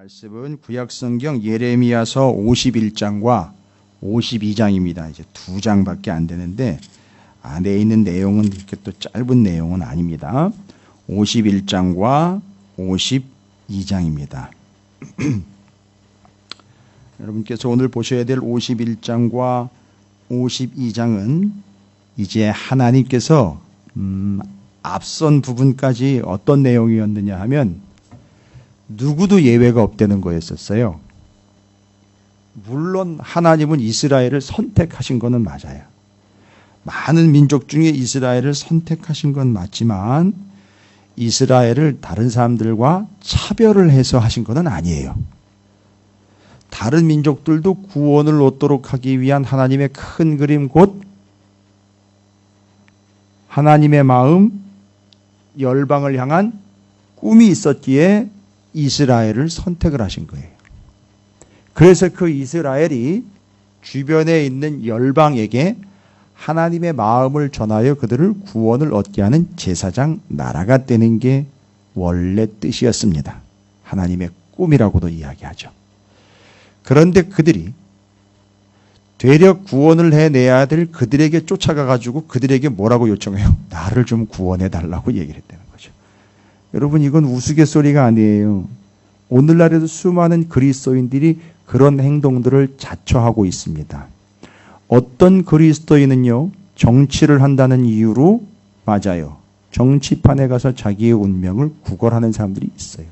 말씀은 구약성경 예레미야서 51장과 52장입니다. 이제 2장밖에 안 되는데 안에 있는 내용은 이렇게 또 짧은 내용은 아닙니다. 51장과 52장입니다. 여러분께서 오늘 보셔야 될 51장과 52장은 이제 하나님께서 앞선 부분까지 어떤 내용이었느냐 하면 누구도 예외가 없다는 거였었어요. 물론 하나님은 이스라엘을 선택하신 것은 맞아요. 많은 민족 중에 이스라엘을 선택하신 건 맞지만 이스라엘을 다른 사람들과 차별을 해서 하신 것은 아니에요. 다른 민족들도 구원을 얻도록 하기 위한 하나님의 큰 그림 곧 하나님의 마음, 열방을 향한 꿈이 있었기에 이스라엘을 선택을 하신 거예요. 그래서 그 이스라엘이 주변에 있는 열방에게 하나님의 마음을 전하여 그들을 구원을 얻게 하는 제사장 나라가 되는 게 원래 뜻이었습니다. 하나님의 꿈이라고도 이야기하죠. 그런데 그들이 되려 구원을 해내야 될 그들에게 쫓아가가지고 그들에게 뭐라고 요청해요? 나를 좀 구원해 달라고 얘기를 했다는 거죠. 여러분 이건 우스갯소리가 아니에요. 오늘날에도 수많은 그리스도인들이 그런 행동들을 자처하고 있습니다. 어떤 그리스도인은요 정치를 한다는 이유로 맞아요. 정치판에 가서 자기의 운명을 구걸하는 사람들이 있어요.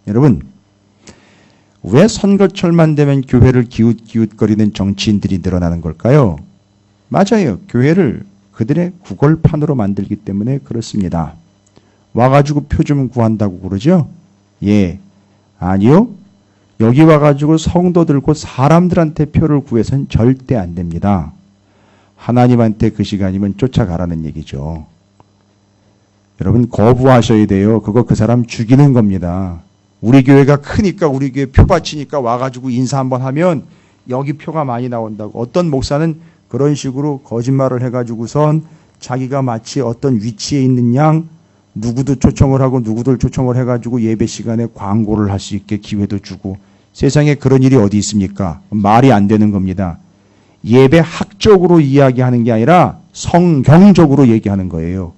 여러분 왜 선거철만 되면 교회를 기웃기웃거리는 정치인들이 늘어나는 걸까요? 맞아요. 교회를 그들의 구걸판으로 만들기 때문에 그렇습니다. 와가지고 표 좀 구한다고 그러죠? 예. 아니요. 여기 와가지고 성도들고 사람들한테 표를 구해서는 절대 안 됩니다. 하나님한테 그 시간이면 쫓아가라는 얘기죠. 여러분 거부하셔야 돼요. 그거 그 사람 죽이는 겁니다. 우리 교회가 크니까 우리 교회 표 바치니까 와가지고 인사 한번 하면 여기 표가 많이 나온다고. 어떤 목사는 그런 식으로 거짓말을 해가지고선 자기가 마치 어떤 위치에 있는 양 누구도 초청을 하고 누구들 초청을 해가지고 예배 시간에 광고를 할 수 있게 기회도 주고 세상에 그런 일이 어디 있습니까? 말이 안 되는 겁니다. 예배 학적으로 이야기하는 게 아니라 성경적으로 얘기하는 거예요.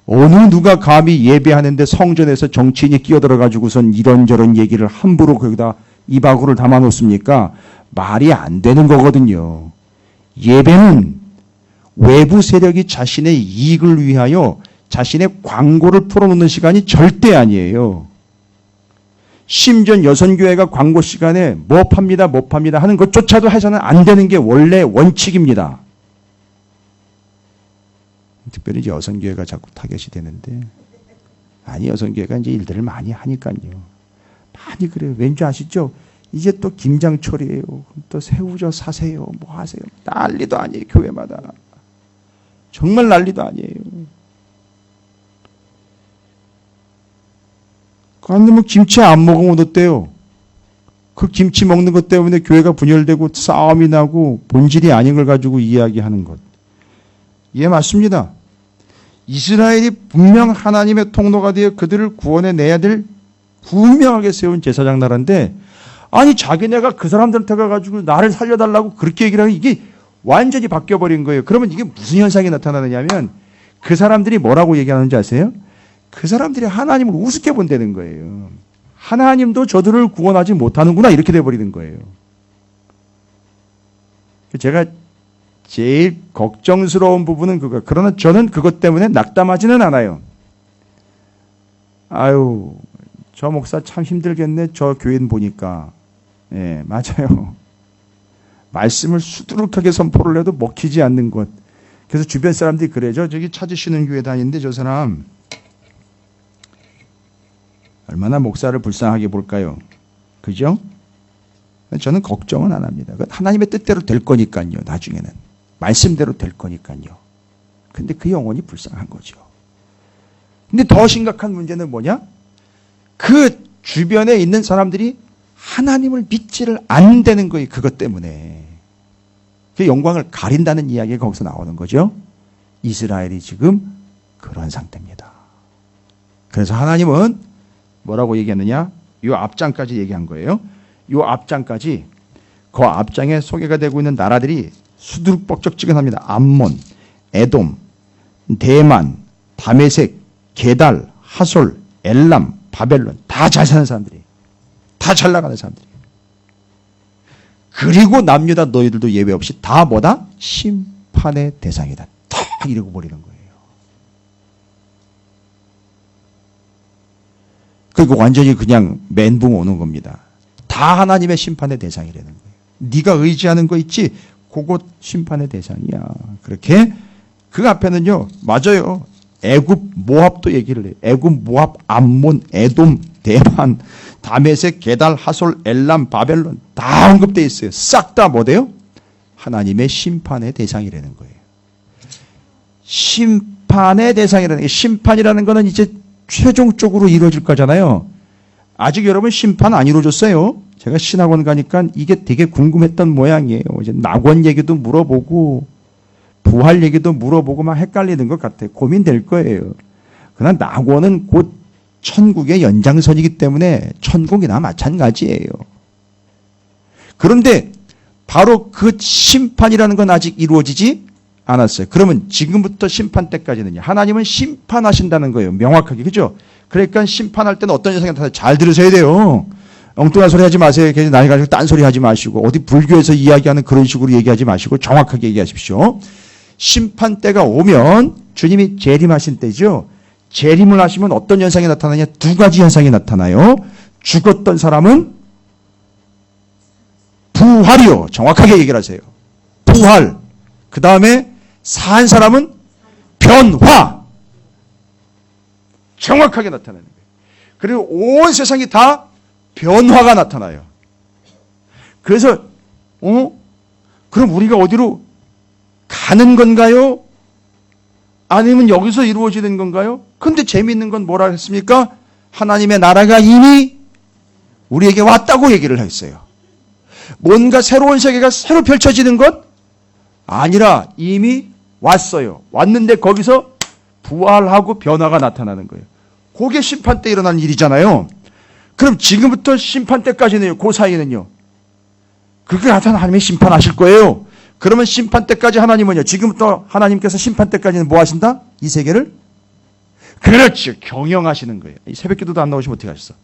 어느 누가 감히 예배하는데 성전에서 정치인이 끼어들어가지고선 이런저런 얘기를 함부로 거기다 이바구를 담아놓습니까? 말이 안 되는 거거든요. 예배는 외부 세력이 자신의 이익을 위하여 자신의 광고를 풀어놓는 시간이 절대 아니에요. 심지어 여선교회가 광고 시간에 뭐 팝니다 뭐 팝니다 하는 것조차도 해서는 안 되는 게 원래 원칙입니다. 특별히 이제 여선교회가 자꾸 타겟이 되는데 아니 여선교회가 이제 일들을 많이 하니까요. 많이 그래요. 왠지 아시죠? 이제 또 김장철이에요. 또 새우젓 사세요. 뭐 하세요. 난리도 아니에요. 교회마다. 정말 난리도 아니에요. 그런데 뭐 김치 안 먹으면 어때요? 그 김치 먹는 것 때문에 교회가 분열되고 싸움이 나고 본질이 아닌 걸 가지고 이야기하는 것. 예, 맞습니다. 이스라엘이 분명 하나님의 통로가 되어 그들을 구원해내야 될 분명하게 세운 제사장 나라인데 아니 자기네가 그 사람들한테 가가지고 나를 살려달라고 그렇게 얘기를 하면 이게 완전히 바뀌어버린 거예요. 그러면 이게 무슨 현상이 나타나느냐면 그 사람들이 뭐라고 얘기하는지 아세요? 그 사람들이 하나님을 우습게 본다는 거예요. 하나님도 저들을 구원하지 못하는구나 이렇게 돼버리는 거예요. 제가 제일 걱정스러운 부분은 그거. 그러나 저는 그것 때문에 낙담하지는 않아요. 아유, 저 목사 참 힘들겠네. 저 교인 보니까. 예, 맞아요. 말씀을 수두룩하게 선포를 해도 먹히지 않는 것. 그래서 주변 사람들이 그래요. 저기 찾으시는 교회 다니는데 저 사람 얼마나 목사를 불쌍하게 볼까요? 그죠? 저는 걱정은 안 합니다. 하나님의 뜻대로 될 거니까요. 나중에는. 말씀대로 될 거니까요. 근데 그 영혼이 불쌍한 거죠. 근데 더 심각한 문제는 뭐냐? 그 주변에 있는 사람들이 하나님을 믿지를 않는 거예요. 그것 때문에. 그 영광을 가린다는 이야기가 거기서 나오는 거죠. 이스라엘이 지금 그런 상태입니다. 그래서 하나님은 뭐라고 얘기하느냐? 이 앞장까지 얘기한 거예요. 이 앞장까지 그 앞장에 소개가 되고 있는 나라들이 수두룩뻑적지근합니다. 암몬, 에돔, 대만, 다메섹, 게달, 하솔, 엘람, 바벨론 다 잘 사는 사람들이, 다 잘 나가는 사람들이. 그리고 남유다 너희들도 예외 없이 다 뭐다? 심판의 대상이다. 탁 이러고 버리는 거예요. 그리고 완전히 그냥 멘붕 오는 겁니다. 다 하나님의 심판의 대상이라는 거예요. 네가 의지하는 거 있지? 그것 심판의 대상이야. 그렇게 그 앞에는요. 맞아요. 애굽, 모압도 얘기를 해요. 애굽, 모압, 암몬, 에돔, 대만, 다메섹, 게달, 하솔, 엘람, 바벨론 다 언급되어 있어요. 싹 다 뭐대요? 하나님의 심판의 대상이라는 거예요. 심판의 대상이라는 게, 심판이라는 거는 이제 최종적으로 이루어질 거잖아요. 아직 여러분 심판 안 이루어졌어요. 제가 신학원 가니까 이게 되게 궁금했던 모양이에요. 이제 낙원 얘기도 물어보고 부활 얘기도 물어보고 막 헷갈리는 것 같아요. 고민될 거예요. 그러나 낙원은 곧 천국의 연장선이기 때문에 천국이나 마찬가지예요. 그런데 바로 그 심판이라는 건 아직 이루어지지 않았어요. 그러면 지금부터 심판 때까지는요. 하나님은 심판하신다는 거예요. 명확하게. 그죠? 그러니까 심판할 때는 어떤 현상이 나타나요? 잘 들으셔야 돼요. 엉뚱한 소리 하지 마세요. 나이 가지고 딴소리 하지 마시고 어디 불교에서 이야기하는 그런 식으로 얘기하지 마시고 정확하게 얘기하십시오. 심판 때가 오면 주님이 재림하신 때죠. 재림을 하시면 어떤 현상이 나타나냐? 두 가지 현상이 나타나요. 죽었던 사람은 부활이요. 정확하게 얘기를 하세요. 부활. 그 다음에 산 사람은 변화. 정확하게 나타나는 거예요. 그리고 온 세상이 다 변화가 나타나요. 그래서 그럼 우리가 어디로 가는 건가요? 아니면 여기서 이루어지는 건가요? 근데 재미있는 건 뭐라 했습니까? 하나님의 나라가 이미 우리에게 왔다고 얘기를 했어요. 뭔가 새로운 세계가 새로 펼쳐지는 것? 아니라 이미 왔어요. 왔는데 거기서 부활하고 변화가 나타나는 거예요. 그게 심판 때 일어나는 일이잖아요. 그럼 지금부터 심판 때까지는요. 그 사이에는요. 그렇게 나타나는 하나님이 심판하실 거예요. 그러면 심판 때까지 하나님은요. 지금부터 하나님께서 심판 때까지는 뭐 하신다? 이 세계를? 그렇죠. 경영하시는 거예요. 이 새벽기도도 안 나오시면 어떻게 하셨어?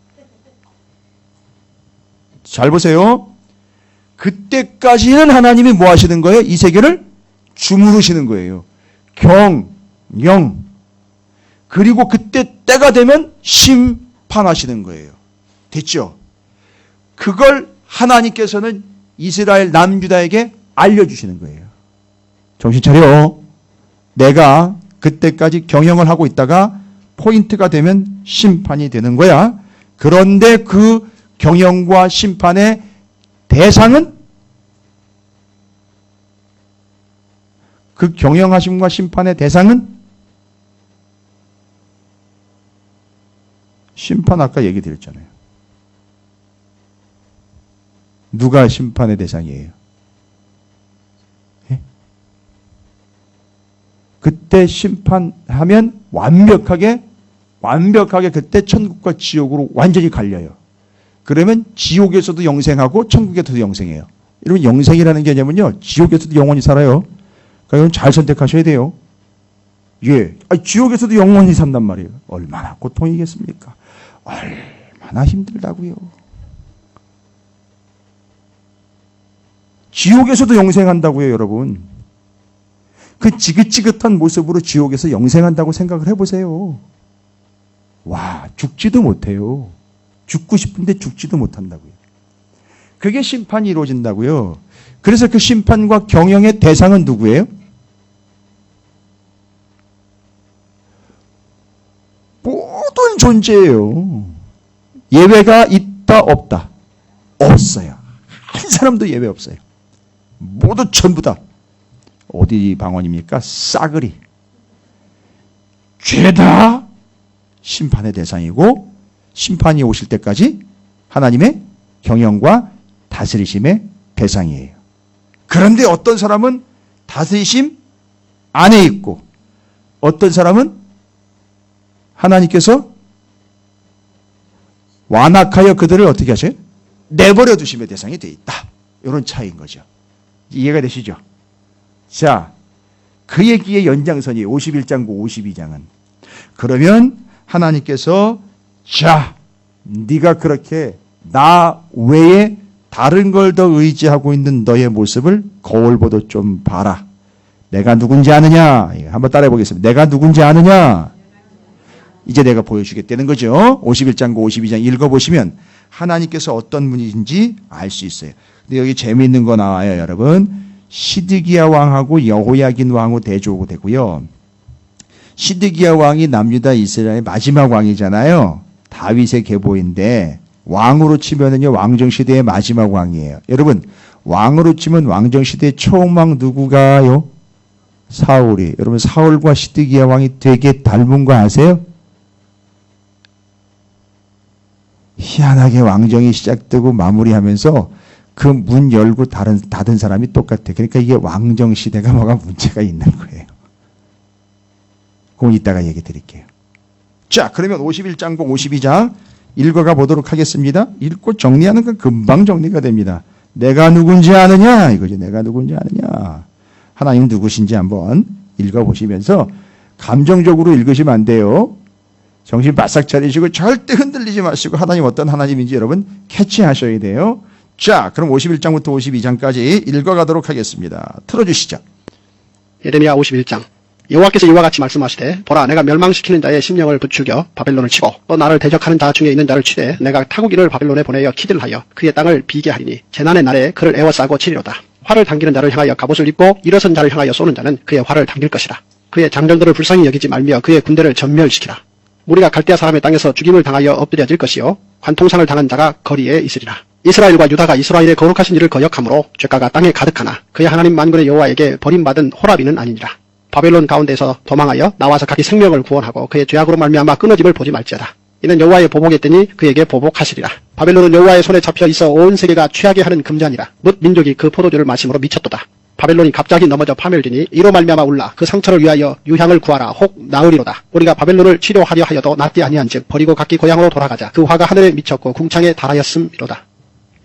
잘 보세요. 그때까지는 하나님이 뭐 하시는 거예요? 이 세계를 주무르시는 거예요. 경영. 그리고 그때 때가 되면 심판하시는 거예요. 됐죠? 그걸 하나님께서는 이스라엘 남유다에게 알려주시는 거예요. 정신 차려. 내가 그때까지 경영을 하고 있다가 포인트가 되면 심판이 되는 거야. 그런데 그 경영과 심판의 대상은 그 경영하심과 심판의 대상은 심판 아까 얘기 드렸잖아요. 누가 심판의 대상이에요? 예? 그때 심판하면 완벽하게 그때 천국과 지옥으로 완전히 갈려요. 그러면 지옥에서도 영생하고 천국에서도 영생해요. 여러분 영생이라는 개념은요. 지옥에서도 영원히 살아요. 그러니까 여러분 잘 선택하셔야 돼요. 예, 지옥에서도 영원히 산단 말이에요. 얼마나 고통이겠습니까? 얼마나 힘들다고요. 지옥에서도 영생한다고요, 여러분. 그 지긋지긋한 모습으로 지옥에서 영생한다고 생각을 해보세요. 와, 죽지도 못해요. 죽고 싶은데 죽지도 못한다고요. 그게 심판이 이루어진다고요. 그래서 그 심판과 경영의 대상은 누구예요? 모든 존재예요. 예외가 있다 없다? 없어요. 한 사람도 예외 없어요. 모두 전부 다 어디 방언입니까? 싸그리 죄다 심판의 대상이고 심판이 오실 때까지 하나님의 경영과 다스리심의 대상이에요. 그런데 어떤 사람은 다스리심 안에 있고 어떤 사람은 하나님께서 완악하여 그들을 어떻게 하세요? 내버려 두심의 대상이 돼 있다. 이런 차이인 거죠. 이해가 되시죠? 자, 그 얘기의 연장선이 51장과 52장은 그러면 하나님께서 자, 네가 그렇게 나 외에 다른 걸 더 의지하고 있는 너의 모습을 거울 보도 좀 봐라. 내가 누군지 아느냐? 한번 따라해 보겠습니다. 내가 누군지 아느냐? 이제 내가 보여주겠다는 거죠. 51장과 52장 읽어보시면 하나님께서 어떤 분인지 알 수 있어요. 근데 여기 재미있는 거 나와요, 여러분. 시드기야 왕하고 여호야긴 왕후 대조가 되고요. 시드기야 왕이 남유다 이스라엘의 마지막 왕이잖아요. 다윗의 계보인데 왕으로 치면은요 왕정시대의 마지막 왕이에요. 여러분 왕으로 치면 왕정시대의 처음 왕 누구가요? 사울이. 여러분 사울과 시드기야 왕이 되게 닮은 거 아세요? 희한하게 왕정이 시작되고 마무리하면서 그 문 열고 닫은 사람이 똑같아. 그러니까 이게 왕정시대가 뭐가 문제가 있는 거예요. 그건 이따가 얘기 드릴게요. 자, 그러면 51장과 52장 읽어가 보도록 하겠습니다. 읽고 정리하는 건 금방 정리가 됩니다. 내가 누군지 아느냐? 이거지. 내가 누군지 아느냐? 하나님 누구신지 한번 읽어보시면서 감정적으로 읽으시면 안 돼요. 정신 바싹 차리시고 절대 흔들리지 마시고 하나님 어떤 하나님인지 여러분 캐치하셔야 돼요. 자, 그럼 51장부터 52장까지 읽어가도록 하겠습니다. 틀어주시죠. 예레미야 51장. 여호와께서 이와 같이 말씀하시되 보라 내가 멸망시키는 자의 심령을 부추겨 바벨론을 치고 또 나를 대적하는 자 중에 있는 자를 치되 내가 타국인을 바벨론에 보내어 키들하여 그의 땅을 비게 하리니 재난의 날에 그를 애워싸고 치리로다. 활을 당기는 자를 향하여 갑옷을 입고 일어선 자를 향하여 쏘는 자는 그의 활을 당길 것이라. 그의 장정들을 불쌍히 여기지 말며 그의 군대를 전멸시키라. 무리가 갈대아 사람의 땅에서 죽임을 당하여 엎드려질 것이요 관통상을 당한 자가 거리에 있으리라. 이스라엘과 유다가 이스라엘의 거룩하신 일을 거역함으로 죄가가 땅에 가득하나 그의 하나님 만군의 여호와에게 버림받은 호라비는 아니니라. 바벨론 가운데서 도망하여 나와서 각기 생명을 구원하고 그의 죄악으로 말미암아 끊어짐을 보지 말지어다. 이는 여호와의 보복에 뜨니 그에게 보복하시리라. 바벨론은 여호와의 손에 잡혀 있어 온 세계가 취하게 하는 금잔이라. 뭇 민족이 그 포도주를 마심으로 미쳤도다. 바벨론이 갑자기 넘어져 파멸되니 이로 말미암아 울라. 그 상처를 위하여 유향을 구하라. 혹 나으리로다. 우리가 바벨론을 치료하려 하여도 낫지 아니한즉 버리고 각기 고향으로 돌아가자. 그 화가 하늘에 미쳤고 궁창에 달하였음이로다.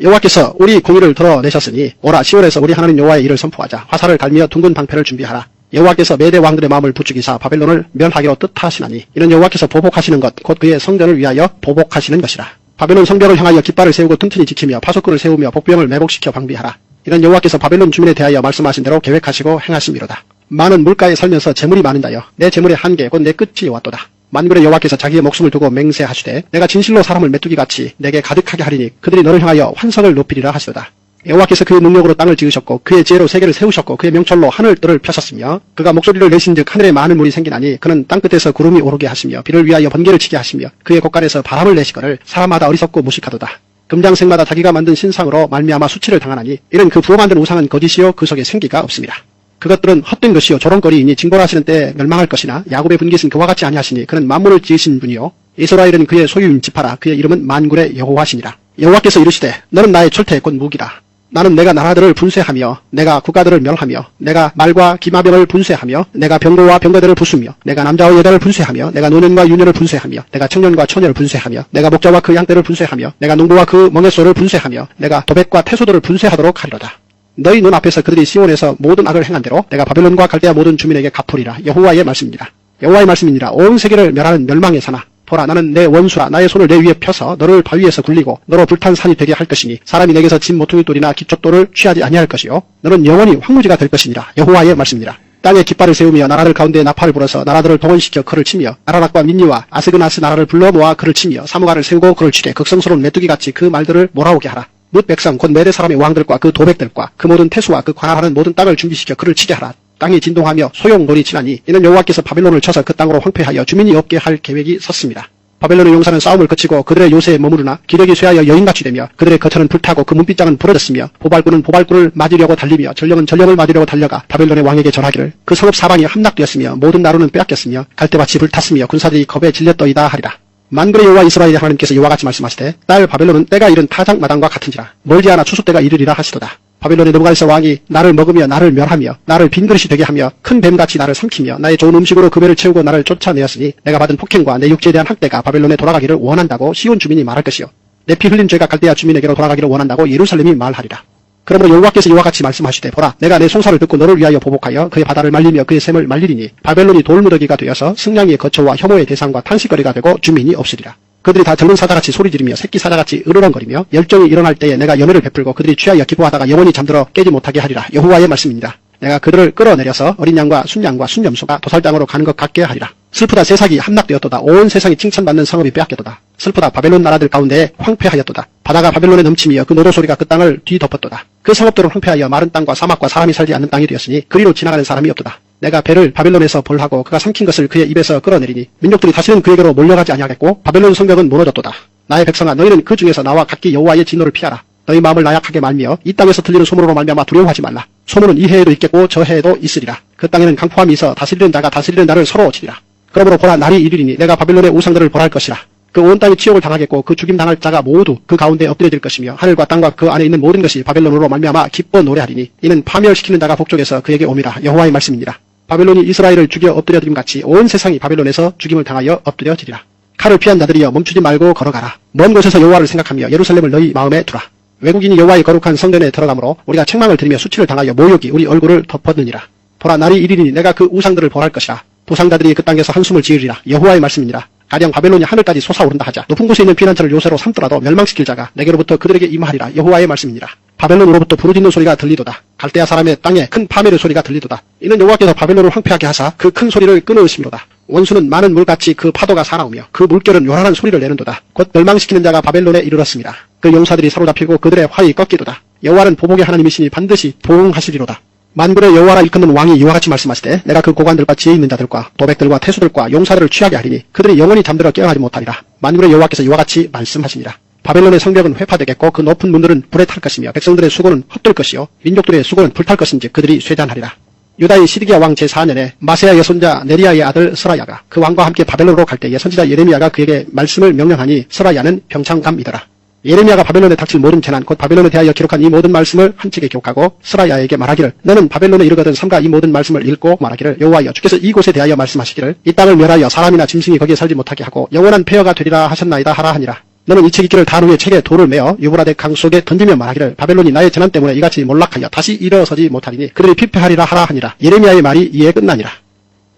여호와께서 우리 공의를 드러내셨으니 오라 시온에서 우리 하나님 여호와의 일을 선포하자. 화살을 달며 둥근 방패를 준비하라. 여호와께서 메대 왕들의 마음을 부추기사 바벨론을 멸하기로 뜻하시나니 이는 여호와께서 보복하시는 것 곧 그의 성전을 위하여 보복하시는 것이라. 바벨론 성벽을 향하여 깃발을 세우고 튼튼히 지키며 파수꾼을 세우며 복병을 매복시켜 방비하라. 이는 여호와께서 바벨론 주민에 대하여 말씀하신 대로 계획하시고 행하심이로다. 많은 물가에 살면서 재물이 많은 자여 내 재물의 한계 곧 내 끝이 왔도다. 만군의 여호와께서 자기의 목숨을 두고 맹세하시되 내가 진실로 사람을 메뚜기같이 내게 가득하게 하리니 그들이 너를 향하여 환상을 높이리라 하시도다. 여호와께서 그의 능력으로 땅을 지으셨고 그의 지혜로 세계를 세우셨고 그의 명철로 하늘들을 펴셨으며 그가 목소리를 내신즉 하늘에 많은 물이 생기나니 그는 땅끝에서 구름이 오르게 하시며 비를 위하여 번개를 치게 하시며 그의 곳간에서 바람을 내시거늘 사람마다 어리석고 무식하도다. 금장색마다 자기가 만든 신상으로 말미암아 수치를 당하나니 이는 그 부어 만든 우상은 거짓이요 그 속에 생기가 없습니다. 그것들은 헛된 것이요 조롱거리이니 징벌하시는 때에 멸망할 것이나 야곱의 분깃은 그와 같이 아니하시니 그는 만물을 지으신 분이요 이스라엘은 그의 소유인 지파라. 그의 이름은 만군의 여호와시니라. 여호와께서 이르시되 너는 나의 철퇴 곧 무기라. 나는 내가 나라들을 분쇄하며 내가 국가들을 멸하며 내가 말과 기마병을 분쇄하며 내가 병거와 병거들을 부수며 내가 남자와 여자를 분쇄하며 내가 노년과 유년을 분쇄하며 내가 청년과 처녀를 분쇄하며 내가 목자와 그 양떼를 분쇄하며 내가 농부와 그 멍에소를 분쇄하며 내가 도백과 태소들을 분쇄하도록 하리로다. 너희 눈앞에서 그들이 시온에서 모든 악을 행한 대로 내가 바벨론과 갈대아 모든 주민에게 갚으리라. 여호와의 말씀입니다. 여호와의 말씀이니라. 온 세계를 멸하는 멸망의 사나 보라 나는 내 원수라. 나의 손을 내 위에 펴서 너를 바위에서 굴리고 너로 불탄 산이 되게 할 것이니 사람이 내게서 진 모퉁이 돌이나 기초돌을 취하지 아니할 것이요 너는 영원히 황무지가 될 것이니라. 여호와의 말씀이니라. 땅에 깃발을 세우며 나라들 가운데 나팔을 불어서 나라들을 동원시켜 그를 치며 아라락과 민니와 아스그나스 나라를 불러 모아 그를 치며 사무가를 세우고 그를 치되 극성스러운 메뚜기같이 그 말들을 몰아오게 하라. 뭇 백성 곧 메대 사람의 왕들과 그 도백들과 그 모든 태수와 그 관할하는 모든 땅을 준비시켜 그를 치게 하라. 땅이 진동하며 소용돌이 치나니 이는 여호와께서 바벨론을 쳐서 그 땅으로 황폐하여 주민이 없게 할 계획이 섰습니다. 바벨론의 용사는 싸움을 그치고 그들의 요새에 머무르나 기력이 쇠하여 여인같이 되며 그들의 거처는 불타고 그 문빗장은 부러졌으며 보발꾼은 보발꾼을 맞으려고 달리며 전령은 전령을 맞으려고 달려가 바벨론의 왕에게 절하기를 그 성읍 사방이 함락되었으며 모든 나루는 빼앗겼으며 갈대밭이 불탔으며 군사들이 겁에 질렸더이다 하리라. 만군의 여호와 이스라엘의 하나님께서 이와 같이 말씀하시되 딸 바벨론은 때가 이른 타작마당과 같은지라 멀지 않아 추수 때가 이르리라 하시도다. 바벨론의 느부갓네살 왕이 나를 먹으며 나를 멸하며 나를 빈그릇이 되게 하며 큰 뱀같이 나를 삼키며 나의 좋은 음식으로 그 배를 채우고 나를 쫓아내었으니 내가 받은 폭행과 내 육체에 대한 학대가 바벨론에 돌아가기를 원한다고 시온 주민이 말할 것이요 내 피 흘린 죄가 갈대아 주민에게로 돌아가기를 원한다고 예루살렘이 말하리라. 그러므로 여호와께서 이와 같이 말씀하시되 보라 내가 내 송사를 듣고 너를 위하여 보복하여 그의 바다를 말리며 그의 샘을 말리리니 바벨론이 돌무더기가 되어서 승냥이의 거처와 혐오의 대상과 탄식거리가 되고 주민이 없으리라. 그들이 다 젊은 사자같이 소리 지르며 새끼 사자같이 으르렁거리며 열정이 일어날 때에 내가 연회를 베풀고 그들이 취하여 기뻐하다가 영원히 잠들어 깨지 못하게 하리라. 여호와의 말씀입니다. 내가 그들을 끌어내려서 어린 양과 순염소가 도살장으로 가는 것 같게 하리라. 슬프다 세상이 함락되었도다. 온 세상이 칭찬받는 성읍이 빼앗겼도다. 슬프다 바벨론 나라들 가운데에 황폐하였도다. 바다가 바벨론에 넘치며 그 노도 소리가 그 땅을 뒤덮었도다. 그 성읍들은 황폐하여 마른 땅과 사막과 사람이 살지 않는 땅이 되었으니 그리로 지나가는 사람이 없도다. 내가 배를 바벨론에서 벌하고 그가 삼킨 것을 그의 입에서 끌어내리니 민족들이 다시는 그에게로 몰려가지 아니하겠고 바벨론 성벽은 무너졌도다. 나의 백성아 너희는 그 중에서 나와 각기 여호와의 진노를 피하라. 너희 마음을 나약하게 말며 이 땅에서 들리는 소문으로 말미암아 두려워하지 말라. 소문은 이 해에도 있겠고 저 해에도 있으리라. 그 땅에는 강포함이 있어 다스리는 자가 다스리는 자를 서로 치리라. 그러므로 보라 날이 이르리니 내가 바벨론의 우상들을 벌할 것이라. 그 온 땅이 치욕을 당하겠고 그 죽임 당할 자가 모두 그 가운데 엎드려질 것이며 하늘과 땅과 그 안에 있는 모든 것이 바벨론으로 말미암아 기뻐 노래하리니 이는 파멸시키는 자가 북쪽에서 그에게 옴이라. 여호와의 말씀이니라. 바벨론이 이스라엘을 죽여 엎드려드림 같이 온 세상이 바벨론에서 죽임을 당하여 엎드려지리라. 칼을 피한 자들이여 멈추지 말고 걸어가라. 먼 곳에서 여호와를 생각하며 예루살렘을 너희 마음에 두라. 외국인이 여호와의 거룩한 성전에 들어가므로 우리가 책망을 들으며 수치를 당하여 모욕이 우리 얼굴을 덮었느니라. 보라 날이 이르리니 내가 그 우상들을 벌할 것이라. 도상자들이 그 땅에서 한숨을 지으리라. 여호와의 말씀이니라. 가령 바벨론이 하늘까지 솟아오른다 하자 높은 곳에 있는 피난처를 요새로 삼더라도 멸망시킬 자가 내게로부터 그들에게 임하리라. 여호와의 말씀이니라. 바벨론으로부터 부르짖는 소리가 들리도다. 갈대아 사람의 땅에 큰 파멸의 소리가 들리도다. 이는 여호와께서 바벨론을 황폐하게 하사 그 큰 소리를 끊으심이로다. 원수는 많은 물같이 그 파도가 사나우며 그 물결은 요란한 소리를 내는도다. 곧 멸망시키는 자가 바벨론에 이르렀습니다. 그 용사들이 사로잡히고 그들의 활이 꺾이도다. 여호와는 보복의 하나님이시니 반드시 보응하시리로다. 만군의 여호와라 일컫는 왕이 이와 같이 말씀하시되 내가 그 고관들과 지혜 있는 자들과 도백들과 태수들과 용사들을 취하게 하리니 그들이 영원히 잠들어 깨어나지 못하리라. 만군의 여호와께서 이와 같이 말씀하시니라. 바벨론의 성벽은 회파되겠고 그 높은 문들은 불에 탈 것이며 백성들의 수고는 헛될 것이요 민족들의 수고는 불탈 것인지 그들이 쇠잔하리라. 유다의 시드기야 왕 제4년에 마세야의 손자 네리야의 아들 스라야가 그 왕과 함께 바벨론으로 갈 때에 선지자 예레미야가 그에게 말씀을 명령하니 스라야는 병창감이더라. 예레미야가 바벨론에 닥칠 모든 재난 곧 바벨론에 대하여 기록한 이 모든 말씀을 한 책에 기록하고 스라야에게 말하기를 너는 바벨론에 이르거든 삼가 이 모든 말씀을 읽고 말하기를 여호와여 주께서 이곳에 대하여 말씀하시기를 이 땅을 멸하여 사람이나 짐승이 거기에 살지 못하게 하고 영원한 폐허가 되리라 하셨나이다 하라 하니라. 너는 이 책 읽기를 단 후에 책에 돌을 메어 유브라데 강 속에 던지며 말하기를 바벨론이 나의 재난 때문에 이같이 몰락하여 다시 일어서지 못하리니 그들이 피폐하리라 하라 하니라. 예레미야의 말이 이에 끝나니라.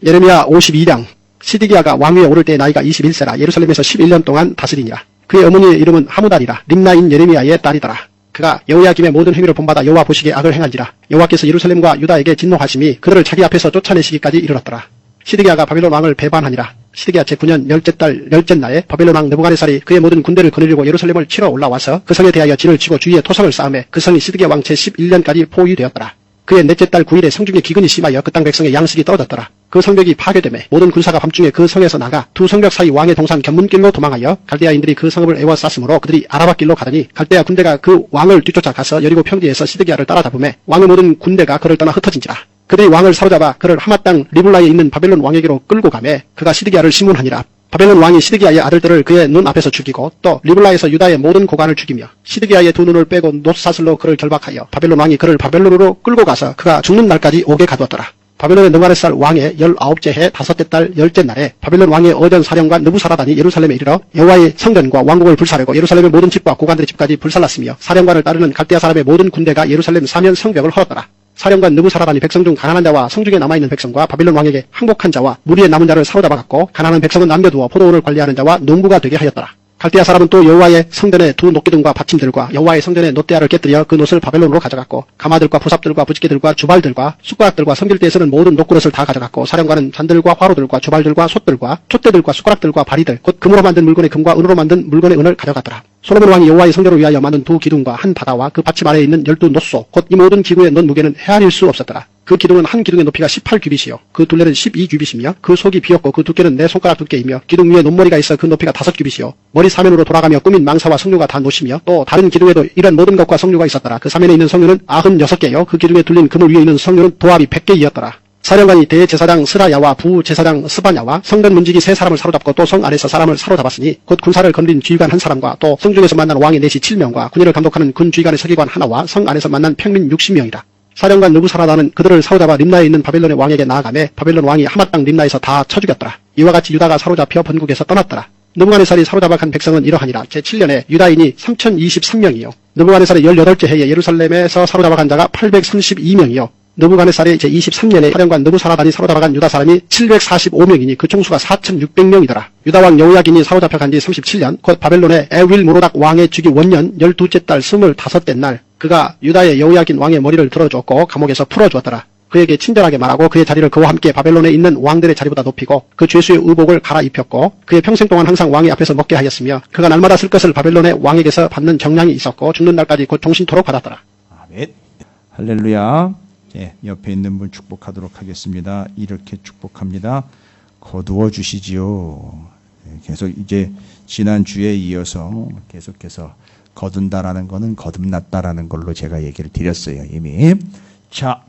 예레미야 52장 시드기야가 왕위에 오를 때 나이가 21세라 예루살렘에서 11년 동안 다스리니라. 그의 어머니의 이름은 하무달이라 림나인 예레미야의 딸이더라. 그가 여호야김의 모든 행위를 본받아 여호와 보시기에 악을 행한지라 여호와께서 예루살렘과 유다에게 진노하심이 그들을 자기 앞에서 쫓아내시기까지 이르렀더라. 시드기야가 바벨론 왕을 배반하니라. 시드기야 제9년 열째 달 열째 날에 바벨론 왕 느부갓네살이 그의 모든 군대를 거느리고 예루살렘을 치러 올라와서 그 성에 대하여 진을 치고 주위에 토성을 쌓음에 그 성이 시드기야 왕 제11년까지 포위되었더라. 그의 넷째 달 9일에 성중에 기근이 심하여 그 땅 백성의 양식이 떨어졌더라. 그 성벽이 파괴되매 모든 군사가 밤중에 그 성에서 나가 두 성벽 사이 왕의 동산 견문길로 도망하여 갈대아인들이 그 성읍을 에워쌌으므로 그들이 아라바길로 가더니 갈대아 군대가 그 왕을 뒤쫓아가서 여리고 평지에서 시드기야를 따라잡음에 왕의 모든 군대가 그를 떠나 흩어진지라. 그들이 왕을 사로잡아 그를 하마 땅 리블라에 있는 바벨론 왕에게로 끌고 가매 그가 시드기야를 심문하니라. 바벨론 왕이 시드기야의 아들들을 그의 눈 앞에서 죽이고 또 리블라에서 유다의 모든 고관을 죽이며 시드기야의 두 눈을 빼고 놋사슬로 그를 결박하여 바벨론 왕이 그를 바벨론으로 끌고 가서 그가 죽는 날까지 옥에 가두었더라. 바벨론의 느부갓네살 왕의 19째 해 5째 달 10째 날에 바벨론 왕의 어전 사령관 느부사라단이 예루살렘에 이르러 여호와의 성전과 왕궁을 불사르고 예루살렘의 모든 집과 고관들의 집까지 불살랐으며 사령관을 따르는 갈대아 사람의 모든 군대가 예루살렘 사면 성벽을 헐었더라. 사령관 느부사라단이 백성 중 가난한 자와 성중에 남아있는 백성과 바벨론 왕에게 항복한 자와 무리에 남은 자를 사로잡아갔고 가난한 백성은 남겨두어 포도원을 관리하는 자와 농부가 되게 하였더라. 갈대아 사람은 또 여호와의 성전의 두 녹기둥과 받침들과 여호와의 성전의 놋대야를 깨뜨려 그 놋을 바벨론으로 가져갔고 가마들과 부삽들과 부지개들과 주발들과 숟가락들과 섬길 때 쓰는 모든 녹그릇을 다 가져갔고 사령관은 잔들과 화로들과 주발들과 솥들과 촛대들과 숟가락들과 바리들 곧 금으로 만든 물건의 금과 은으로 만든 물건의 은을 가져갔더라. 솔로몬 왕이 여호와의 성전을 위하여 만든 두 기둥과 한 바다와 그 받침 아래에 있는 12놋소 곧 이 모든 기구의 놋 무게는 헤아릴 수 없었더라. 그 기둥은 한 기둥의 높이가 18규빗이요 그 둘레는 12규빗이며 그 속이 비었고 그 두께는 내 손가락 두께이며 기둥 위에 놋머리가 있어 그 높이가 5규빗이요 머리 사면으로 돌아가며 꾸민 망사와 성류가 다 놋이며 또 다른 기둥에도 이런 모든 것과 성류가 있었더라. 그 사면에 있는 성류는 96개요 그 기둥에 둘린 그물 위에 있는 성류는 도합이 100개이었더라. 사령관이 대제사장 스라야와 부제사장 스바냐와 성전 문지기 세 사람을 사로잡고 또 성 안에서 사람을 사로잡았으니 곧 군사를 건드린 주의관 한 사람과 또 성중에서 만난 왕의 내시 7명과 군의를 감독하는 군 주의관의 서기관 하나와 성 안에서 만난 평민 60명이라. 사령관 느부사라다는 그들을 사로잡아 림나에 있는 바벨론의 왕에게 나아가매 바벨론 왕이 하맛 땅 림나에서 다 쳐 죽였더라. 이와 같이 유다가 사로잡혀 번국에서 떠났더라. 느부갓네살이 사로잡아 간 백성은 이러하니라. 제7년에 유다인이 3023명이요. 느부갓네살의 18째 해에 예루살렘에서 사로잡아 간 자가 832명이요. 느부갓네살이 제23년에 사령관 느부사라단이 사로잡아 간 유다 사람이 745명이니 그 총수가 4600명이더라. 유다왕 여호야긴이 사로잡혀 간 지 37년 곧 바벨론의 에윌 모로닥 왕의 주기 원년 12째 달 25째 날 그가 유다의 여호야긴 왕의 머리를 들어주었고 감옥에서 풀어주었더라. 그에게 친절하게 말하고 그의 자리를 그와 함께 바벨론에 있는 왕들의 자리보다 높이고 그 죄수의 의복을 갈아입혔고 그의 평생 동안 항상 왕의 앞에서 먹게 하였으며 그가 날마다 쓸 것을 바벨론의 왕에게서 받는 정량이 있었고 죽는 날까지 곧 종신토록 받았더라. 아멘. 할렐루야. 예, 옆에 있는 분 축복하도록 하겠습니다. 이렇게 축복합니다. 거두어 주시지요. 계속 이제 지난주에 이어서 계속해서 거둔다라는 거는 거듭났다라는 걸로 제가 얘기를 드렸어요. 이미. 자,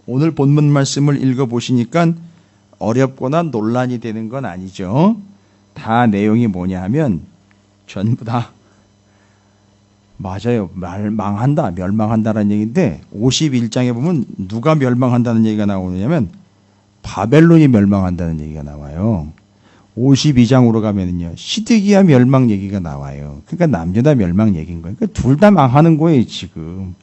오늘 본문 말씀을 읽어보시니까 어렵거나 논란이 되는 건 아니죠. 다 내용이 뭐냐 하면 전부 다 맞아요. 망한다, 멸망한다라는 얘기인데 51장에 보면 누가 멸망한다는 얘기가 나오느냐면 바벨론이 멸망한다는 얘기가 나와요. 52장으로 가면은요 시드기야 멸망 얘기가 나와요. 그러니까 남유다 멸망 얘기인 거예요. 그러니까 둘 다 망하는 거예요 지금.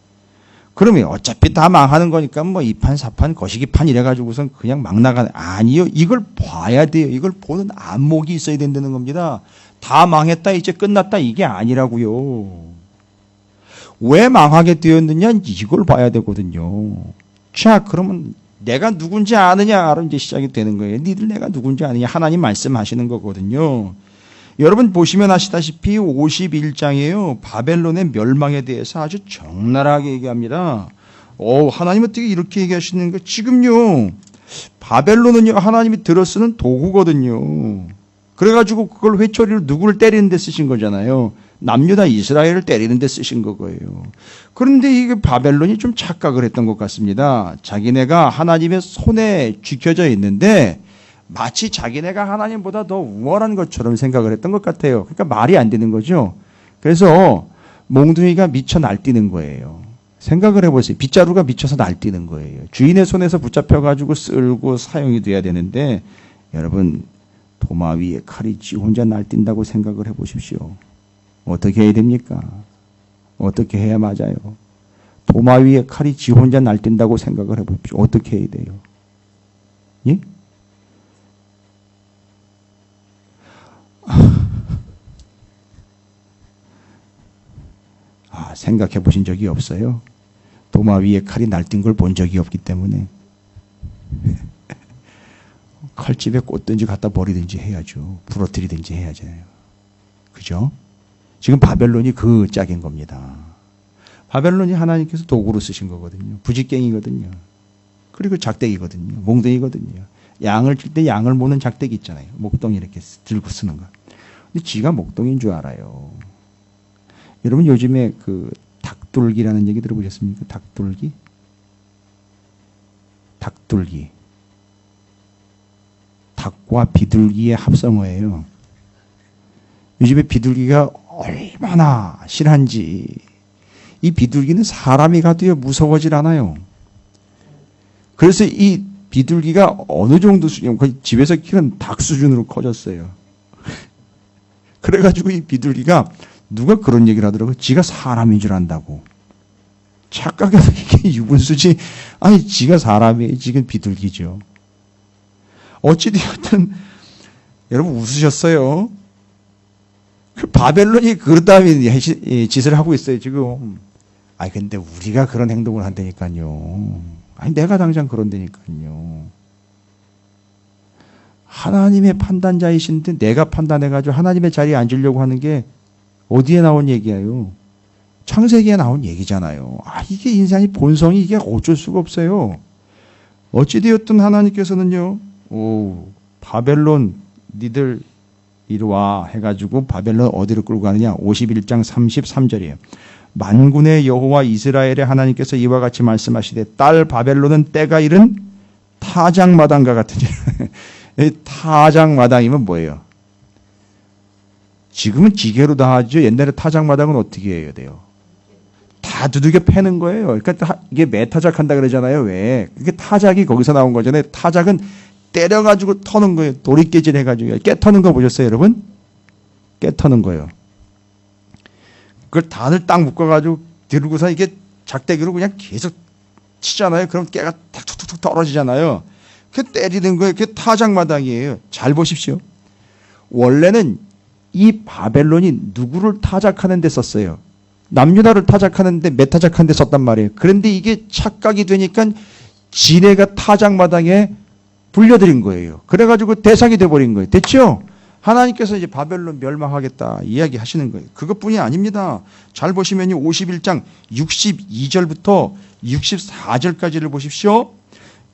그러면 어차피 다 망하는 거니까 뭐 2판 4판 거시기판 이래가지고선 그냥 막 나가는. 아니요, 이걸 봐야 돼요. 이걸 보는 안목이 있어야 된다는 겁니다. 다 망했다 이제 끝났다 이게 아니라고요. 왜 망하게 되었느냐 이걸 봐야 되거든요. 자, 그러면 내가 누군지 아느냐로 이제 시작이 되는 거예요. 니들 내가 누군지 아느냐 하나님 말씀하시는 거거든요. 여러분 보시면 아시다시피 51장이에요. 바벨론의 멸망에 대해서 아주 적나라하게 얘기합니다. 하나님 어떻게 이렇게 얘기하시는 거예요? 지금요 바벨론은요 하나님이 들어 쓰는 도구거든요. 그래가지고 그걸 회초리로 누구를 때리는 데 쓰신 거잖아요. 남유다 이스라엘을 때리는 데 쓰신 거예요. 그런데 이게 바벨론이 좀 착각을 했던 것 같습니다. 자기네가 하나님의 손에 쥐켜져 있는데 마치 자기네가 하나님보다 더 우월한 것처럼 생각을 했던 것 같아요. 그러니까 말이 안 되는 거죠. 그래서 몽둥이가 미쳐 날뛰는 거예요. 생각을 해보세요. 빗자루가 미쳐서 날뛰는 거예요. 주인의 손에서 붙잡혀가지고 쓸고 사용이 돼야 되는데 여러분 도마 위에 칼이 지 혼자 날뛴다고 생각을 해보십시오. 어떻게 해야 됩니까? 어떻게 해야 맞아요? 도마 위에 칼이 지 혼자 날뛴다고 생각을 해보십시오. 어떻게 해야 돼요? 예? 생각해 보신 적이 없어요? 도마 위에 칼이 날뛴 걸 본 적이 없기 때문에 칼집에 꽂든지 갖다 버리든지 해야죠. 부러뜨리든지 해야잖아요. 그죠? 지금 바벨론이 그 짝인 겁니다. 바벨론이 하나님께서 도구로 쓰신 거거든요. 부직갱이거든요. 그리고 작대기거든요. 몽둥이거든요. 양을 칠 때 양을 모는 작대기 있잖아요. 목동이 이렇게 들고 쓰는 거. 근데 지가 목동인 줄 알아요. 여러분 요즘에 그 닭돌기라는 얘기 들어보셨습니까? 닭돌기? 닭돌기. 닭과 비둘기의 합성어예요. 요즘에 비둘기가 얼마나 실한지. 이 비둘기는 사람이 가도요 무서워질 않아요. 그래서 이 비둘기가 어느 정도 수준, 거의 집에서 키우는 닭 수준으로 커졌어요. 그래가지고 이 비둘기가 누가 그런 얘기를 하더라고요. 지가 사람인 줄 안다고. 착각해서 이게 유분수지. 아니 지가 사람이에요. 지금 비둘기죠. 어찌되었든 여러분 웃으셨어요. 그 바벨론이 그렇다면 짓을 하고 있어요 지금. 아니 근데 우리가 그런 행동을 한다니까요. 아니 내가 당장 그런다니까요. 하나님의 판단자이신데 내가 판단해가지고 하나님의 자리에 앉으려고 하는 게 어디에 나온 얘기예요? 창세기에 나온 얘기잖아요. 이게 인간의 본성이 이게 어쩔 수가 없어요. 어찌되었든 하나님께서는요. 바벨론 니들 이리 와 해가지고 바벨론 어디로 끌고 가느냐. 51장 33절이에요. 만군의 여호와 이스라엘의 하나님께서 이와 같이 말씀하시되 딸 바벨론은 때가 이른 타작마당과 같으니 타작마당이면 뭐예요? 지금은 기계로 다 하죠. 옛날에 타작마당은 어떻게 해야 돼요? 다 두들겨 패는 거예요. 그러니까 이게 매타작한다 그러잖아요. 왜? 그게 타작이 거기서 나온 거잖아요. 타작은 때려가지고 터는 거예요. 도리깨질 해가지고. 깨터는 거 보셨어요, 여러분? 깨터는 거예요. 그걸 단을 딱 묶어가지고 들고서 이게 작대기로 그냥 계속 치잖아요. 그럼 깨가 탁 툭툭툭 떨어지잖아요. 그 때리는 거예요. 그게 타작마당이에요. 잘 보십시오. 원래는 이 바벨론이 누구를 타작하는 데 썼어요? 남유다를 타작하는데 매타작하는 데 썼단 말이에요. 그런데 이게 착각이 되니까 지네가 타작마당에 불려드린 거예요. 그래가지고 대상이 돼버린 거예요. 됐죠? 하나님께서 이제 바벨론 멸망하겠다 이야기하시는 거예요. 그것뿐이 아닙니다. 잘 보시면요. 51장 62절부터 64절까지를 보십시오.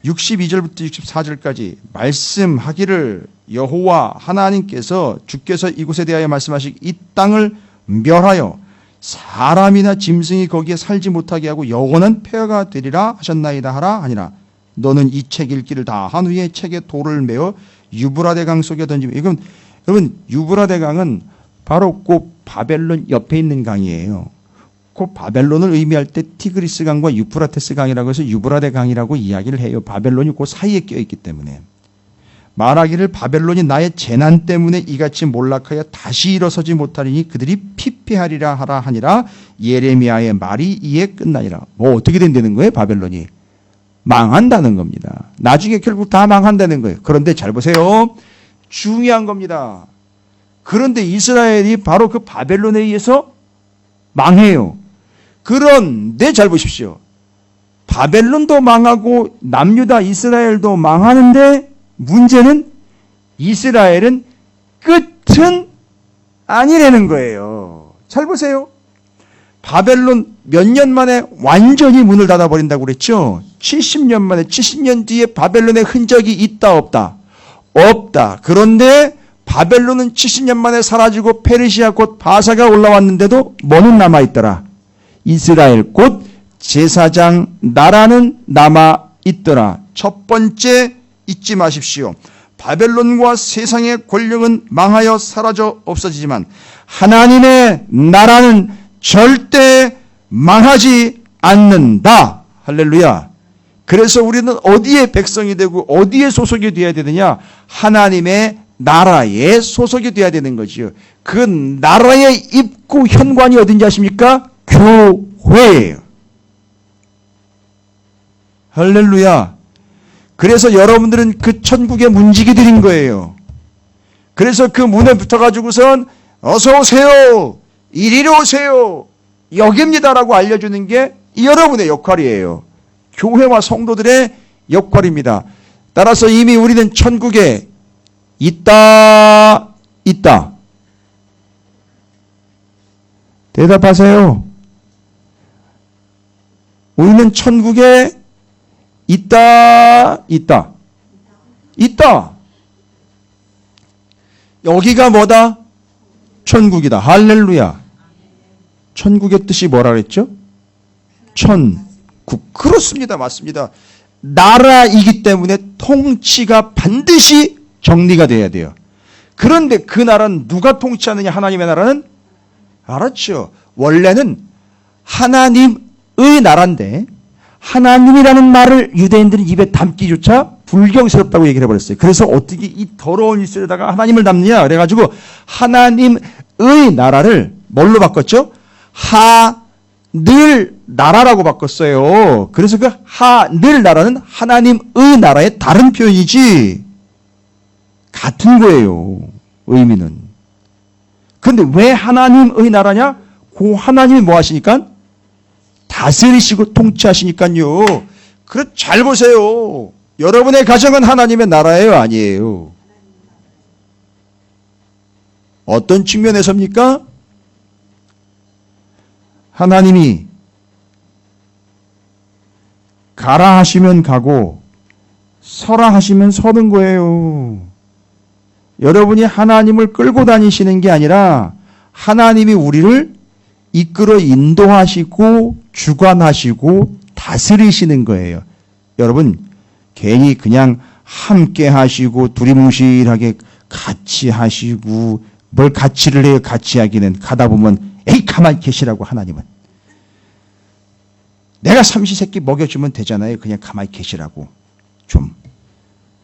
62절부터 64절까지 말씀하기를 여호와 하나님께서 주께서 이곳에 대하여 말씀하시기 이 땅을 멸하여 사람이나 짐승이 거기에 살지 못하게 하고 영원한 폐허가 되리라 하셨나이다 하라 하니라. 너는 이 책 읽기를 다 한 후에 책에 돌을 메어 유브라데 강 속에 던지면 이건 여러분 유브라데 강은 바로 그 바벨론 옆에 있는 강이에요. 그 바벨론을 의미할 때 티그리스 강과 유프라테스 강이라고 해서 유브라데 강이라고 이야기를 해요. 바벨론이 그 사이에 껴있기 때문에. 말하기를 바벨론이 나의 재난 때문에 이같이 몰락하여 다시 일어서지 못하리니 그들이 피폐하리라 하라 하니라. 예레미야의 말이 이에 끝나니라. 뭐 어떻게 된다는 거예요? 바벨론이 망한다는 겁니다. 나중에 결국 다 망한다는 거예요. 그런데 잘 보세요. 중요한 겁니다. 그런데 이스라엘이 바로 그 바벨론에 의해서 망해요. 그런데 잘 보십시오. 바벨론도 망하고 남유다 이스라엘도 망하는데 문제는 이스라엘은 끝은 아니라는 거예요. 잘 보세요. 바벨론 몇 년 만에 완전히 문을 닫아버린다고 그랬죠. 70년 만에 70년 뒤에 바벨론의 흔적이 있다 없다? 없다. 그런데 바벨론은 70년 만에 사라지고 페르시아 곧 바사가 올라왔는데도 뭐는 남아있더라? 이스라엘 곧 제사장 나라는 남아있더라. 첫 번째 잊지 마십시오. 바벨론과 세상의 권력은 망하여 사라져 없어지지만 하나님의 나라는 절대 망하지 않는다. 할렐루야. 그래서 우리는 어디에 백성이 되고 어디에 소속이 되어야 되느냐? 하나님의 나라에 소속이 되어야 되는 거지요. 그 나라의 입구 현관이 어딘지 아십니까? 교회예요. 할렐루야. 그래서 여러분들은 그 천국의 문지기들인 거예요. 그래서 그 문에 붙어가지고선 어서 오세요. 이리로 오세요. 여기입니다라고 알려주는 게 여러분의 역할이에요. 교회와 성도들의 역할입니다. 따라서 이미 우리는 천국에 있다. 대답하세요. 우리는 천국에 있다. 여기가 뭐다? 천국이다. 할렐루야. 천국의 뜻이 뭐라 그랬죠? 천국. 그렇습니다. 맞습니다. 나라이기 때문에 통치가 반드시 정리가 돼야 돼요. 그런데 그 나라는 누가 통치하느냐? 하나님의 나라는? 알았죠. 원래는 하나님의 나라인데 하나님이라는 말을 유대인들은 입에 담기조차 불경스럽다고 얘기를 해버렸어요. 그래서 어떻게 이 더러운 일술에다가 하나님을 담느냐? 그래가지고 하나님의 나라를 뭘로 바꿨죠? 하늘 나라라고 바꿨어요. 그래서 그 하늘 나라는 하나님의 나라의 다른 표현이지 같은 거예요. 의미는. 그런데 왜 하나님의 나라냐? 그 하나님이 뭐 하시니까? 다스리시고 통치하시니까요. 그래 잘 보세요. 여러분의 가정은 하나님의 나라예요, 아니에요? 어떤 측면에서입니까? 하나님이 가라 하시면 가고 서라 하시면 서는 거예요. 여러분이 하나님을 끌고 다니시는 게 아니라 하나님이 우리를 이끌어 인도하시고 주관하시고 다스리시는 거예요. 여러분 괜히 그냥 함께 하시고 두리뭉실하게 같이 하시고 뭘 같이를 해요. 같이 하기는 가다 보면 에이 가만히 계시라고 하나님은. 내가 삼시세끼 먹여주면 되잖아요. 그냥 가만히 계시라고. 좀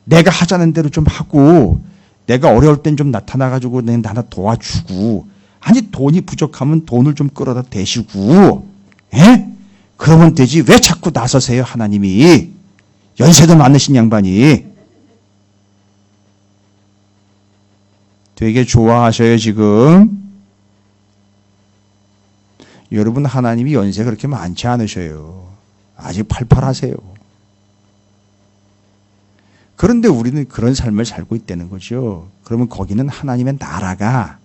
내가 하자는 대로 좀 하고 내가 어려울 땐 좀 나타나가지고 내가 하나 도와주고 아니 돈이 부족하면 돈을 좀 끌어다 대시고 예? 그러면 되지 왜 자꾸 나서세요 하나님이. 연세도 많으신 양반이. 되게 좋아하셔요 지금. 여러분 하나님이 연세 그렇게 많지 않으셔요. 아직 팔팔하세요. 그런데 우리는 그런 삶을 살고 있다는 거죠. 그러면 거기는 하나님의 나라가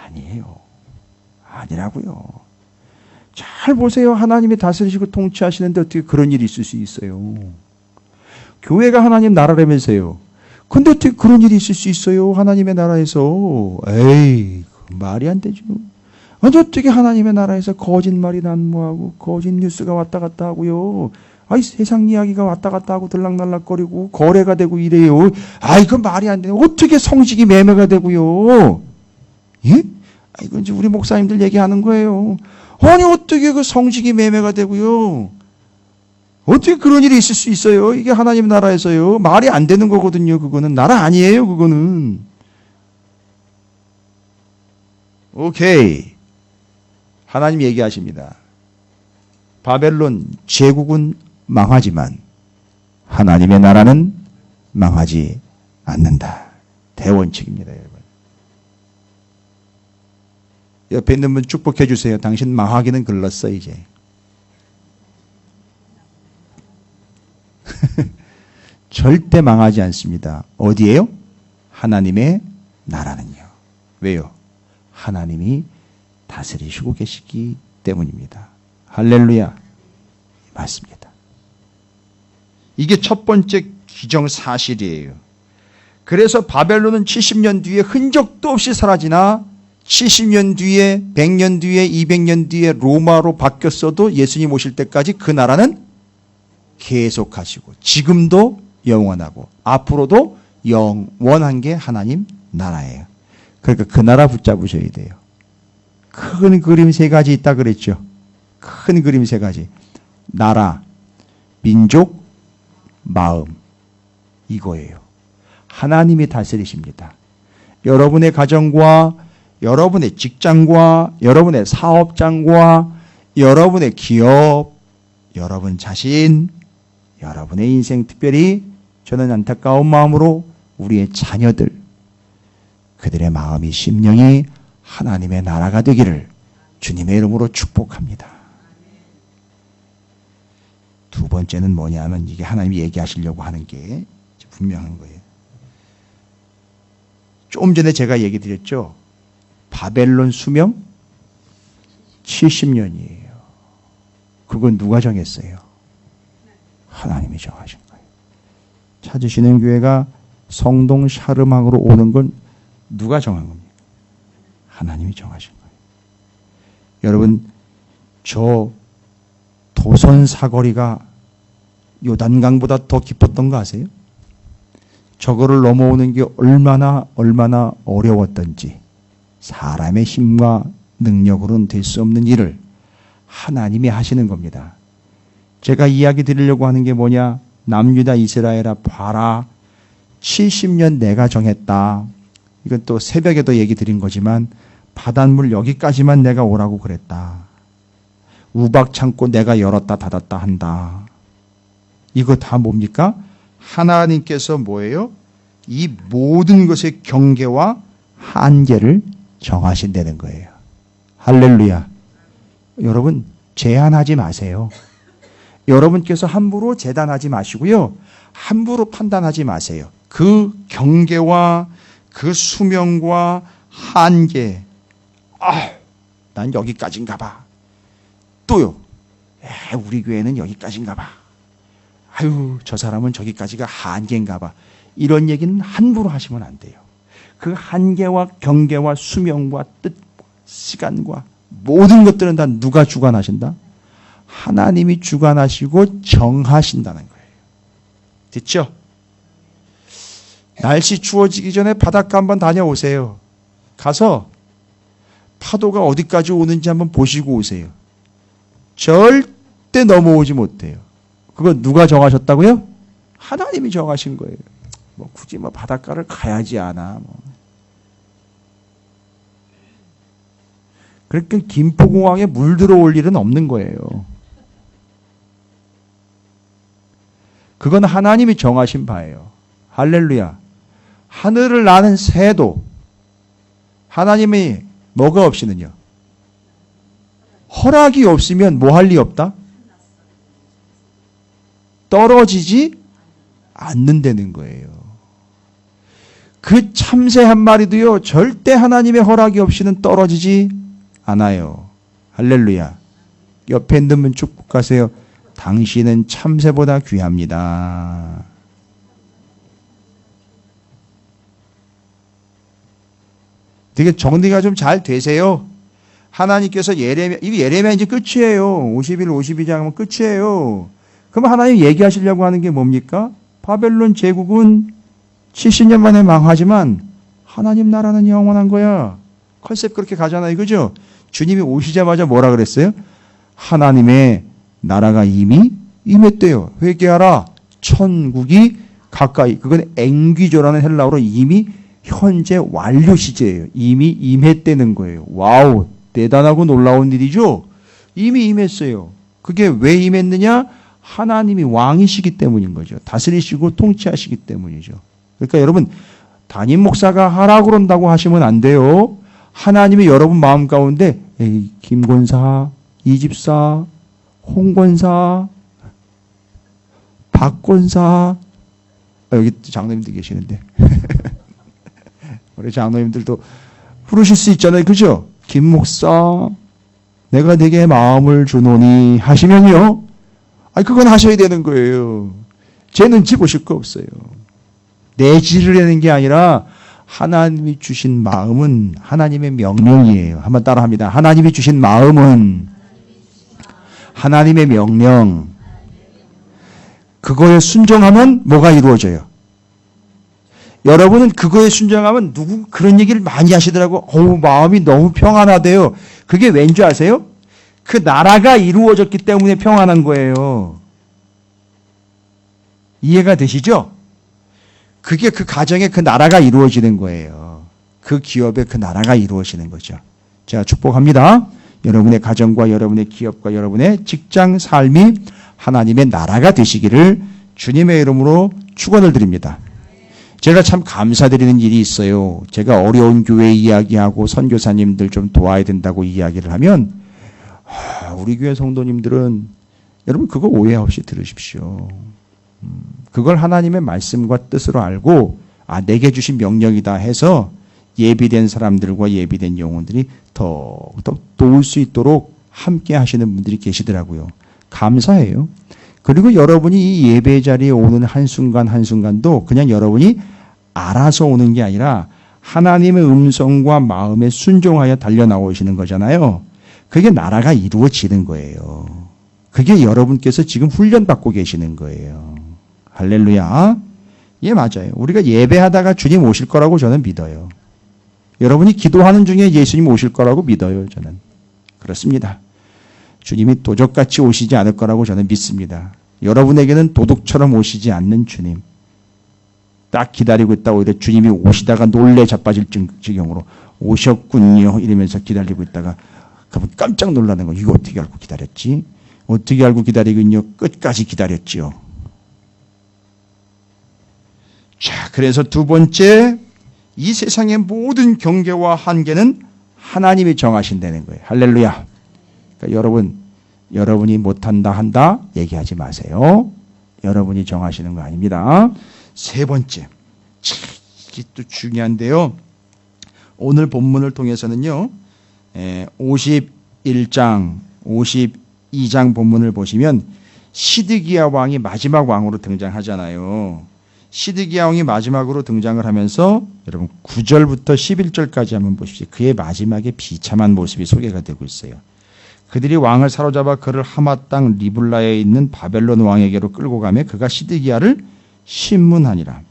아니에요. 아니라고요. 잘 보세요. 하나님이 다스리시고 통치하시는데 어떻게 그런 일이 있을 수 있어요. 교회가 하나님 나라라면서요. 근데 어떻게 그런 일이 있을 수 있어요. 하나님의 나라에서. 에이 말이 안 되죠. 어떻게 하나님의 나라에서 거짓말이 난무하고 거짓 뉴스가 왔다 갔다 하고요. 아이 세상 이야기가 왔다 갔다 하고 들락날락거리고 거래가 되고 이래요. 아이 그 말이 안 되네. 어떻게 성식이 매매가 되고요. 예? 이건 이제 우리 목사님들 얘기하는 거예요. 아니 어떻게 그 성식이 매매가 되고요. 어떻게 그런 일이 있을 수 있어요. 이게 하나님 나라에서요. 말이 안 되는 거거든요. 그거는 나라 아니에요. 그거는. 오케이. 하나님 얘기하십니다. 바벨론 제국은 망하지만 하나님의 나라는 망하지 않는다. 대원칙입니다, 여러분. 옆에 있는 분 축복해 주세요. 당신 망하기는 글렀어 이제. 절대 망하지 않습니다. 어디에요? 하나님의 나라는요. 왜요? 하나님이 다스리시고 계시기 때문입니다. 할렐루야. 맞습니다. 이게 첫 번째 기정사실이에요. 그래서 바벨론은 70년 뒤에 흔적도 없이 사라지나 70년 뒤에 100년 뒤에 200년 뒤에 로마로 바뀌었어도 예수님 오실 때까지 그 나라는 계속하시고 지금도 영원하고 앞으로도 영원한 게 하나님 나라예요. 그러니까 그 나라 붙잡으셔야 돼요. 큰 그림 세 가지 있다 그랬죠. 큰 그림 세 가지. 나라, 민족, 마음. 이거예요. 하나님이 다스리십니다. 여러분의 가정과 여러분의 직장과 여러분의 사업장과 여러분의 기업, 여러분 자신, 여러분의 인생, 특별히 저는 안타까운 마음으로 우리의 자녀들, 그들의 마음이 심령이 하나님의 나라가 되기를 주님의 이름으로 축복합니다. 두 번째는 뭐냐면 이게 하나님이 얘기하시려고 하는 게 분명한 거예요. 좀 전에 제가 얘기 드렸죠. 바벨론 수명 70년이에요. 그건 누가 정했어요? 하나님이 정하신 거예요. 찾으시는 교회가 성동 샤르망으로 오는 건 누가 정한 겁니까? 하나님이 정하신 거예요. 여러분, 저 도선 사거리가 요단강보다 더 깊었던 거 아세요? 저거를 넘어오는 게 얼마나 어려웠던지 사람의 힘과 능력으로는 될 수 없는 일을 하나님이 하시는 겁니다. 제가 이야기 드리려고 하는 게 뭐냐? 남유다 이스라엘아 봐라. 70년 내가 정했다. 이건 또 새벽에도 얘기 드린 거지만 바닷물 여기까지만 내가 오라고 그랬다. 우박 창고 내가 열었다 닫았다 한다. 이거 다 뭡니까? 하나님께서 뭐예요? 이 모든 것의 경계와 한계를 정하신다는 거예요. 할렐루야. 여러분 제한하지 마세요. 여러분께서 함부로 재단하지 마시고요. 함부로 판단하지 마세요. 그 경계와 그 수명과 한계. 난 여기까지인가 봐. 또요. 우리 교회는 여기까지인가 봐. 저 사람은 저기까지가 한계인가 봐. 이런 얘기는 함부로 하시면 안 돼요. 그 한계와 경계와 수명과 뜻과 시간과 모든 것들은 다 누가 주관하신다? 하나님이 주관하시고 정하신다는 거예요. 됐죠? 날씨 추워지기 전에 바닷가 한번 다녀오세요. 가서 파도가 어디까지 오는지 한번 보시고 오세요. 절대 넘어오지 못해요. 그거 누가 정하셨다고요? 하나님이 정하신 거예요. 뭐 굳이 뭐 바닷가를 가야지 않아. 뭐. 그러니까 김포공항에 물 들어올 일은 없는 거예요. 그건 하나님이 정하신 바예요. 할렐루야. 하늘을 나는 새도 하나님이 뭐가 없이는요? 허락이 없으면 뭐 할 리 없다? 떨어지지 않는다는 거예요. 그 참새 한 마리도요, 절대 하나님의 허락이 없이는 떨어지지 않아요. 할렐루야. 옆에 있는 분 축복하세요. 당신은 참새보다 귀합니다. 되게 정리가 좀 잘 되세요. 하나님께서 예레미야 이제 끝이에요. 51, 52장 하면 끝이에요. 그럼 하나님 얘기하시려고 하는 게 뭡니까? 바벨론 제국은 70년 만에 망하지만 하나님 나라는 영원한 거야. 컨셉 그렇게 가잖아요. 그죠? 주님이 오시자마자 뭐라 그랬어요? 하나님의 나라가 이미 임했대요. 회개하라. 천국이 가까이. 그건 앵귀조라는 헬라어로 이미 현재 완료 시제예요. 이미 임했다는 거예요. 와우. 대단하고 놀라운 일이죠? 이미 임했어요. 그게 왜 임했느냐? 하나님이 왕이시기 때문인 거죠. 다스리시고 통치하시기 때문이죠. 그러니까 여러분, 담임 목사가 하라고 그런다고 하시면 안 돼요. 하나님이 여러분 마음 가운데 에이, 김권사, 이집사, 홍권사, 박권사, 여기 장로님들 계시는데 우리 장로님들도 부르실 수 있잖아요. 그죠? 김 목사, 내가 내게 마음을 주노니 하시면요. 그건 하셔야 되는 거예요. 제 눈치 보실 거 없어요. 내지르려는 게 아니라 하나님이 주신 마음은 하나님의 명령이에요. 한번 따라 합니다. 하나님이 주신 마음은 하나님의 명령. 그거에 순종하면 뭐가 이루어져요? 여러분은 그거에 순종하면 누구 그런 얘기를 많이 하시더라고. 마음이 너무 평안하대요. 그게 왠지 아세요? 그 나라가 이루어졌기 때문에 평안한 거예요. 이해가 되시죠? 그게 그 가정에 그 나라가 이루어지는 거예요. 그 기업에 그 나라가 이루어지는 거죠. 제가 축복합니다. 여러분의 가정과 여러분의 기업과 여러분의 직장 삶이 하나님의 나라가 되시기를 주님의 이름으로 축원을 드립니다. 제가 참 감사드리는 일이 있어요. 제가 어려운 교회 이야기하고 선교사님들 좀 도와야 된다고 이야기를 하면 우리 교회 성도님들은 여러분 그거 오해 없이 들으십시오. 그걸 하나님의 말씀과 뜻으로 알고 내게 주신 명령이다 해서 예비된 사람들과 예비된 영혼들이 더 도울 수 있도록 함께 하시는 분들이 계시더라고요. 감사해요. 그리고 여러분이 이 예배 자리에 오는 한순간 한순간도 그냥 여러분이 알아서 오는 게 아니라 하나님의 음성과 마음에 순종하여 달려나오시는 거잖아요. 그게 나라가 이루어지는 거예요. 그게 여러분께서 지금 훈련받고 계시는 거예요. 할렐루야. 예, 맞아요. 우리가 예배하다가 주님 오실 거라고 저는 믿어요. 여러분이 기도하는 중에 예수님 오실 거라고 믿어요. 저는. 그렇습니다. 주님이 도적같이 오시지 않을 거라고 저는 믿습니다. 여러분에게는 도둑처럼 오시지 않는 주님. 딱 기다리고 있다 오히려 주님이 오시다가 놀래 자빠질 지경으로 오셨군요. 이러면서 기다리고 있다가 그분 깜짝 놀라는 거. 이거 어떻게 알고 기다렸지? 어떻게 알고 기다리고 있냐? 끝까지 기다렸지요. 자, 그래서 두 번째, 이 세상의 모든 경계와 한계는 하나님이 정하신다는 거예요. 할렐루야. 그러니까 여러분이 못한다 한다 얘기하지 마세요. 여러분이 정하시는 거 아닙니다. 세 번째, 이게 또 중요한데요. 오늘 본문을 통해서는요, 51장, 52장 본문을 보시면 시드기야 왕이 마지막 왕으로 등장하잖아요. 시드기야 왕이 마지막으로 등장을 하면서 여러분 9절부터 11절까지 한번 보십시오. 그의 마지막에 비참한 모습이 소개가 되고 있어요. 그들이 왕을 사로잡아 그를 하마 땅 리블라에 있는 바벨론 왕에게로 끌고 가며 그가 시드기야를 신문하니라.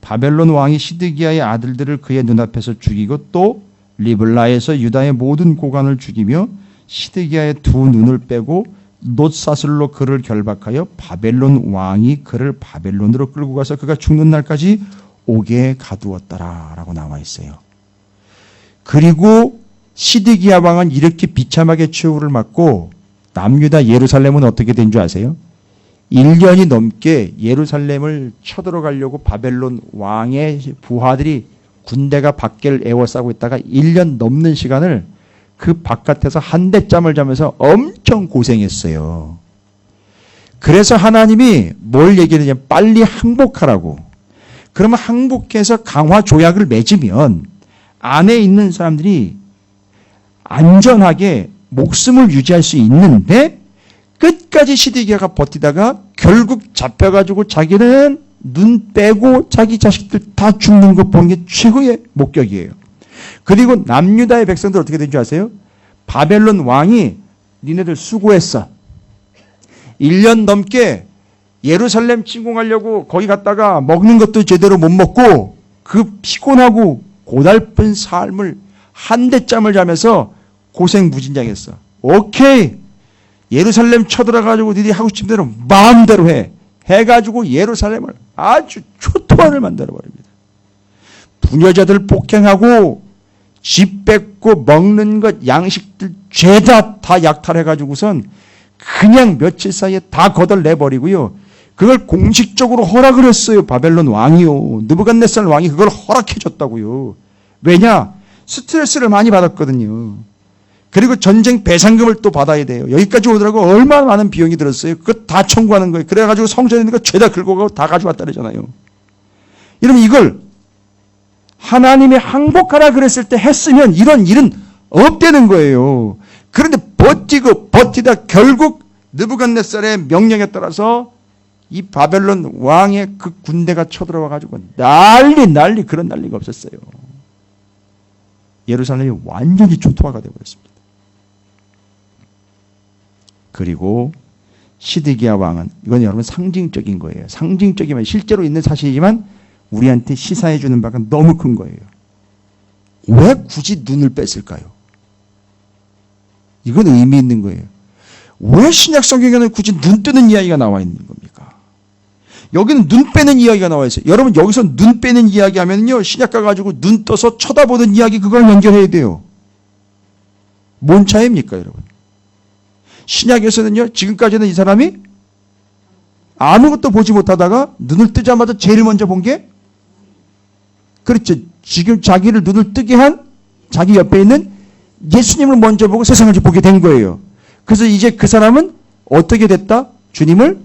바벨론 왕이 시드기야의 아들들을 그의 눈앞에서 죽이고 또 리블라에서 유다의 모든 고관을 죽이며 시드기야의 두 눈을 빼고 놋사슬로 그를 결박하여 바벨론 왕이 그를 바벨론으로 끌고 가서 그가 죽는 날까지 옥에 가두었더라 라고 나와 있어요. 그리고 시드기야 왕은 이렇게 비참하게 최후를 맞고 남유다 예루살렘은 어떻게 된 줄 아세요? 1년이 넘게 예루살렘을 쳐들어가려고 바벨론 왕의 부하들이 군대가 밖을 에워싸고 있다가 1년 넘는 시간을 그 바깥에서 한대짬을 자면서 엄청 고생했어요. 그래서 하나님이 뭘 얘기하느냐, 빨리 항복하라고. 그러면 항복해서 강화 조약을 맺으면 안에 있는 사람들이 안전하게 목숨을 유지할 수 있는데 끝까지 시드기야가 버티다가 결국 잡혀가지고 자기는 눈 빼고 자기 자식들 다 죽는 것 보는 게 최고의 목격이에요. 그리고 남유다의 백성들 어떻게 된 줄 아세요? 바벨론 왕이 니네들 수고했어. 1년 넘게 예루살렘 침공하려고 거기 갔다가 먹는 것도 제대로 못 먹고 그 피곤하고 고달픈 삶을 한대짬을 자면서 고생무진장했어. 오케이. 예루살렘 쳐들어가지고 니들이 하고 싶은 대로 마음대로 해. 해가지고 예루살렘을 아주 초토화를 만들어버립니다. 부녀자들 폭행하고 집 뺏고 먹는 것 양식들 죄다 다 약탈해가지고선 그냥 며칠 사이에 다 거덜내버리고요. 그걸 공식적으로 허락을 했어요. 바벨론 왕이요. 느부갓네살 왕이 그걸 허락해줬다고요. 왜냐? 스트레스를 많이 받았거든요. 그리고 전쟁 배상금을 또 받아야 돼요. 여기까지 오더라고 얼마나 많은 비용이 들었어요. 그거 다 청구하는 거예요. 그래가지고 성전에 있는 거 죄다 긁고 가고 다 가져왔다 그러잖아요. 여러분 이걸 하나님이 항복하라 그랬을 때 했으면 이런 일은 없다는 거예요. 그런데 버티다 결국 느부갓네살의 명령에 따라서 이 바벨론 왕의 그 군대가 쳐들어와가지고 난리 그런 난리가 없었어요. 예루살렘이 완전히 초토화가 되어버렸습니다. 그리고 시드기야 왕은 이건 여러분 상징적인 거예요. 상징적이면 실제로 있는 사실이지만 우리한테 시사해 주는 바가 너무 큰 거예요. 왜 굳이 눈을 뺐을까요? 이건 의미 있는 거예요. 왜 신약 성경에는 굳이 눈 뜨는 이야기가 나와 있는 겁니까? 여기는 눈 빼는 이야기가 나와 있어요. 여러분 여기서 눈 빼는 이야기 하면요. 신약 가가지고 눈 떠서 쳐다보는 이야기 그걸 연결해야 돼요. 뭔 차이입니까 여러분? 신약에서는요. 지금까지는 이 사람이 아무것도 보지 못하다가 눈을 뜨자마자 제일 먼저 본 게 그렇죠. 지금 자기를 눈을 뜨게 한 자기 옆에 있는 예수님을 먼저 보고 세상을 보게 된 거예요. 그래서 이제 그 사람은 어떻게 됐다? 주님을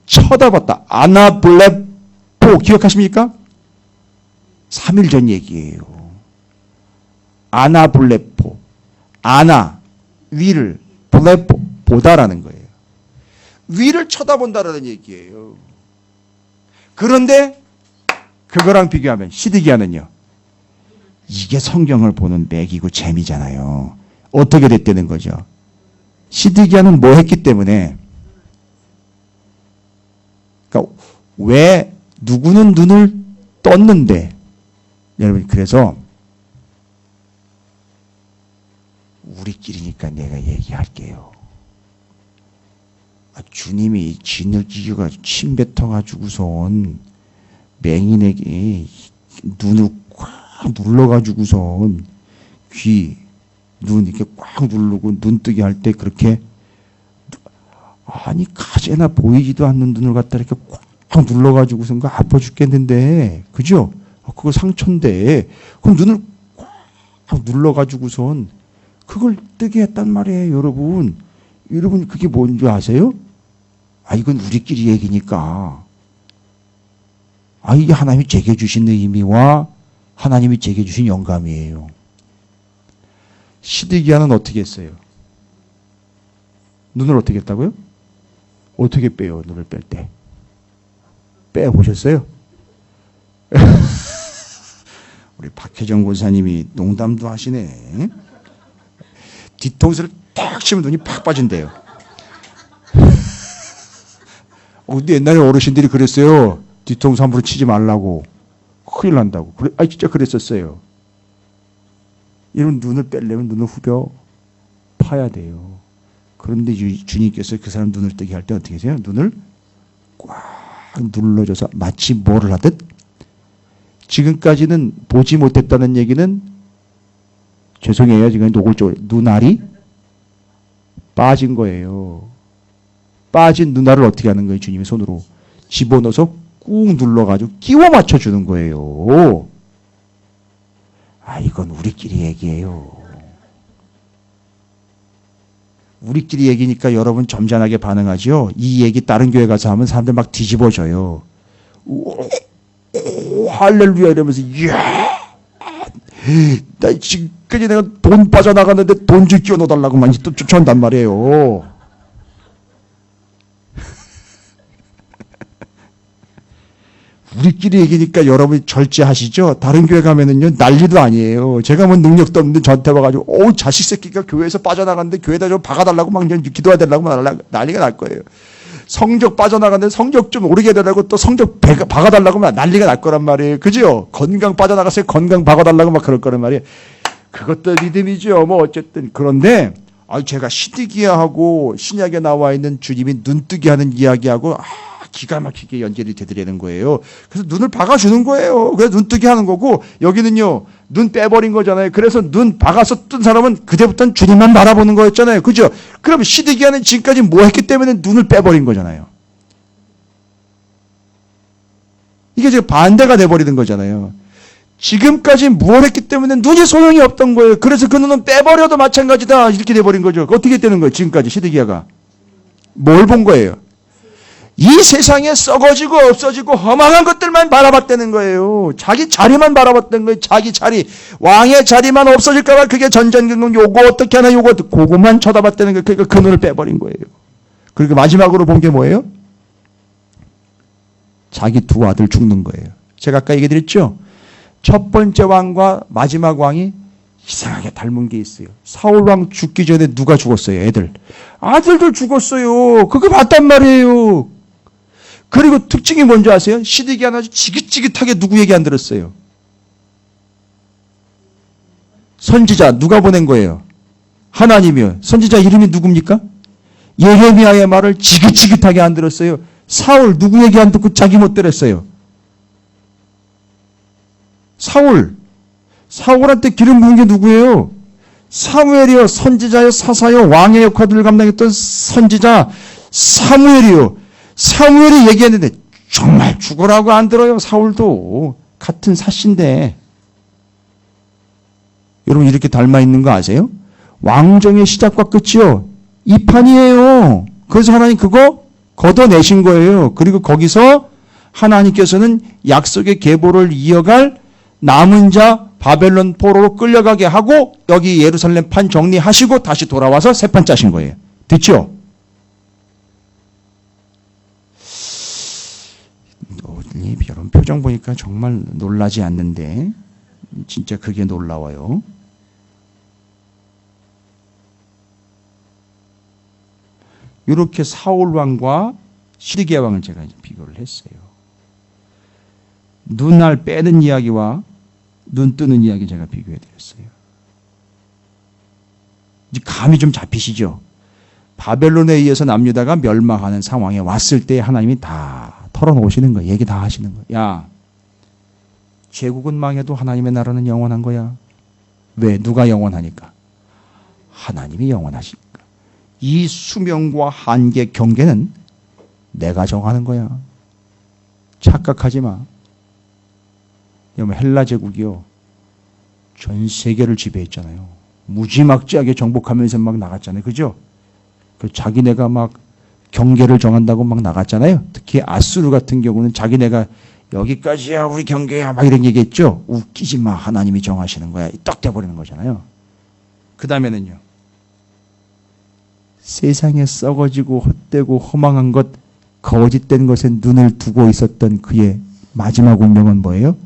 쳐다봤다. 아나블레포 기억하십니까? 3일 전 얘기예요. 아나블레포. 아나 위를 블레포 보다라는 거예요. 위를 쳐다본다라는 얘기예요. 그런데 그거랑 비교하면 시드기야는요. 이게 성경을 보는 맥이고 재미잖아요. 어떻게 됐다는 거죠? 시드기야는 뭐 했기 때문에 그러니까 왜 누구는 눈을 떴는데 여러분 그래서 우리끼리니까 내가 얘기할게요. 주님이 진을 찢어가 침 뱉어가지고선 맹인에게 눈을 꽉 눌러가지고선 귀, 눈 이렇게 꽉 누르고 눈 뜨게 할 때 그렇게 아니 가재나 보이지도 않는 눈을 갖다 이렇게 꽉 눌러가지고선 그 아파 죽겠는데 그죠? 그거 상처인데 그럼 눈을 꽉 눌러가지고선 그걸 뜨게 했단 말이에요, 여러분. 여러분 그게 뭔지 아세요? 이건 우리끼리 얘기니까. 이게 하나님이 제게 주신 의미와 하나님이 제게 주신 영감이에요. 시드기야는 어떻게 했어요? 눈을 어떻게 했다고요? 어떻게 빼요? 눈을 뺄 때. 빼보셨어요? 우리 박혜정 권사님이 농담도 하시네. 뒤통수를 딱 치면 눈이 팍 빠진대요. 근데 옛날에 어르신들이 그랬어요. 뒤통수 함부로 치지 말라고. 큰일 난다고. 그래, 진짜 그랬었어요. 이런 눈을 빼려면 눈을 후벼 파야 돼요. 그런데 주님께서 그 사람 눈을 뜨게 할 때 어떻게 하세요? 눈을 꽉 눌러줘서 마치 뭐를 하듯 지금까지는 보지 못했다는 얘기는 죄송해요. 지금 노골적으로 눈알이 빠진 거예요. 빠진 눈알을 어떻게 하는 거예요? 주님이 손으로 집어넣어서 꾹 눌러가지고 끼워 맞춰주는 거예요. 이건 우리끼리 얘기예요. 우리끼리 얘기니까 여러분 점잖하게 반응하죠. 이 얘기 다른 교회 가서 하면 사람들 막 뒤집어져요. 오, 할렐루야 이러면서 이야 나 지금까지 내가 돈 빠져나갔는데 돈 좀 끼워 넣어달라고 많이 또 쫓아온단 말이에요. 우리끼리 얘기니까 여러분이 절제하시죠? 다른 교회 가면은요, 난리도 아니에요. 제가 뭐 능력도 없는데 저한테 와가지고, 자식 새끼가 교회에서 빠져나갔는데 교회에다 좀 박아달라고 막 기도해달라고 난리가 날 거예요. 성적 빠져나갔는데 성적 좀 오르게 해달라고 또 성적 박아달라고 막 난리가 날 거란 말이에요. 그죠? 건강 빠져나갔어요. 건강 박아달라고 막 그럴 거란 말이에요. 그것도 믿음이죠. 뭐 어쨌든. 그런데, 제가 시드기야하고 신약에 나와 있는 주님이 눈뜨게 하는 이야기하고, 기가 막히게 연결이 되더라는 거예요. 그래서 눈을 박아주는 거예요. 그래서 눈 뜨게 하는 거고 여기는요. 눈 빼버린 거잖아요. 그래서 눈 박아서 뜬 사람은 그때부터는 주님만 바라보는 거였잖아요. 그죠? 그럼 시드기야는 지금까지 뭐 했기 때문에 눈을 빼버린 거잖아요. 이게 지금 반대가 돼버리는 거잖아요. 지금까지 뭘 했기 때문에 눈이 소용이 없던 거예요. 그래서 그 눈은 빼버려도 마찬가지다. 이렇게 돼버린 거죠. 어떻게 되는 거예요? 지금까지 시드기야가. 뭘 본 거예요? 이 세상에 썩어지고 없어지고 허망한 것들만 바라봤다는 거예요. 자기 자리만 바라봤다는 거예요. 자기 자리. 왕의 자리만 없어질까봐 그게 전전긍긍 요거 어떻게 하나 요거 그거만 쳐다봤다는 거예요. 그러니까 그 눈을 빼버린 거예요. 그리고 마지막으로 본 게 뭐예요? 자기 두 아들 죽는 거예요. 제가 아까 얘기 드렸죠? 첫 번째 왕과 마지막 왕이 이상하게 닮은 게 있어요. 사울왕 죽기 전에 누가 죽었어요? 애들. 아들들 죽었어요. 그거 봤단 말이에요. 그리고 특징이 뭔지 아세요? 시드기야는 아주 지긋지긋하게 누구 얘기 안 들었어요. 선지자 누가 보낸 거예요? 하나님이요. 선지자 이름이 누굽니까? 예레미야의 말을 지긋지긋하게 안 들었어요. 사울 누구 얘기 안 듣고 자기 멋대로했어요. 사울한테 기름 부은 게 누구예요? 사무엘이요. 선지자요, 사사요, 왕의 역할을 감당했던 선지자 사무엘이요. 사무엘이 얘기했는데 정말 죽으라고 안 들어요. 사울도 같은 사씨인데. 여러분 이렇게 닮아 있는 거 아세요? 왕정의 시작과 끝이요. 이 판이에요. 그래서 하나님 그거 걷어내신 거예요. 그리고 거기서 하나님께서는 약속의 계보를 이어갈 남은 자 바벨론 포로로 끌려가게 하고 여기 예루살렘 판 정리하시고 다시 돌아와서 새 판 짜신 거예요. 됐죠? 여러분 표정 보니까 정말 놀라지 않는데 진짜 그게 놀라워요. 이렇게 사울 왕과 시드기야 왕을 제가 이제 비교를 했어요. 눈알 빼는 이야기와 눈 뜨는 이야기 제가 비교해 드렸어요. 이제 감이 좀 잡히시죠? 바벨론에 의해서 남유다가 멸망하는 상황에 왔을 때 하나님이 다 털어놓으시는 거예요. 얘기 다 하시는 거예요. 야, 제국은 망해도 하나님의 나라는 영원한 거야. 왜? 누가 영원하니까? 하나님이 영원하시니까. 이 수명과 한계 경계는 내가 정하는 거야. 착각하지 마. 여러분 헬라 제국이요. 전 세계를 지배했잖아요. 무지막지하게 정복하면서 막 나갔잖아요. 그죠? 그 자기네가 막 경계를 정한다고 막 나갔잖아요. 특히 아수르 같은 경우는 자기네가 여기까지야 우리 경계야 막 이런 얘기했죠. 웃기지 마. 하나님이 정하시는 거야. 떡 돼버리는 거잖아요. 그 다음에는요. 세상에 썩어지고 헛되고 허망한 것 거짓된 것에 눈을 두고 있었던 그의 마지막 운명은 뭐예요?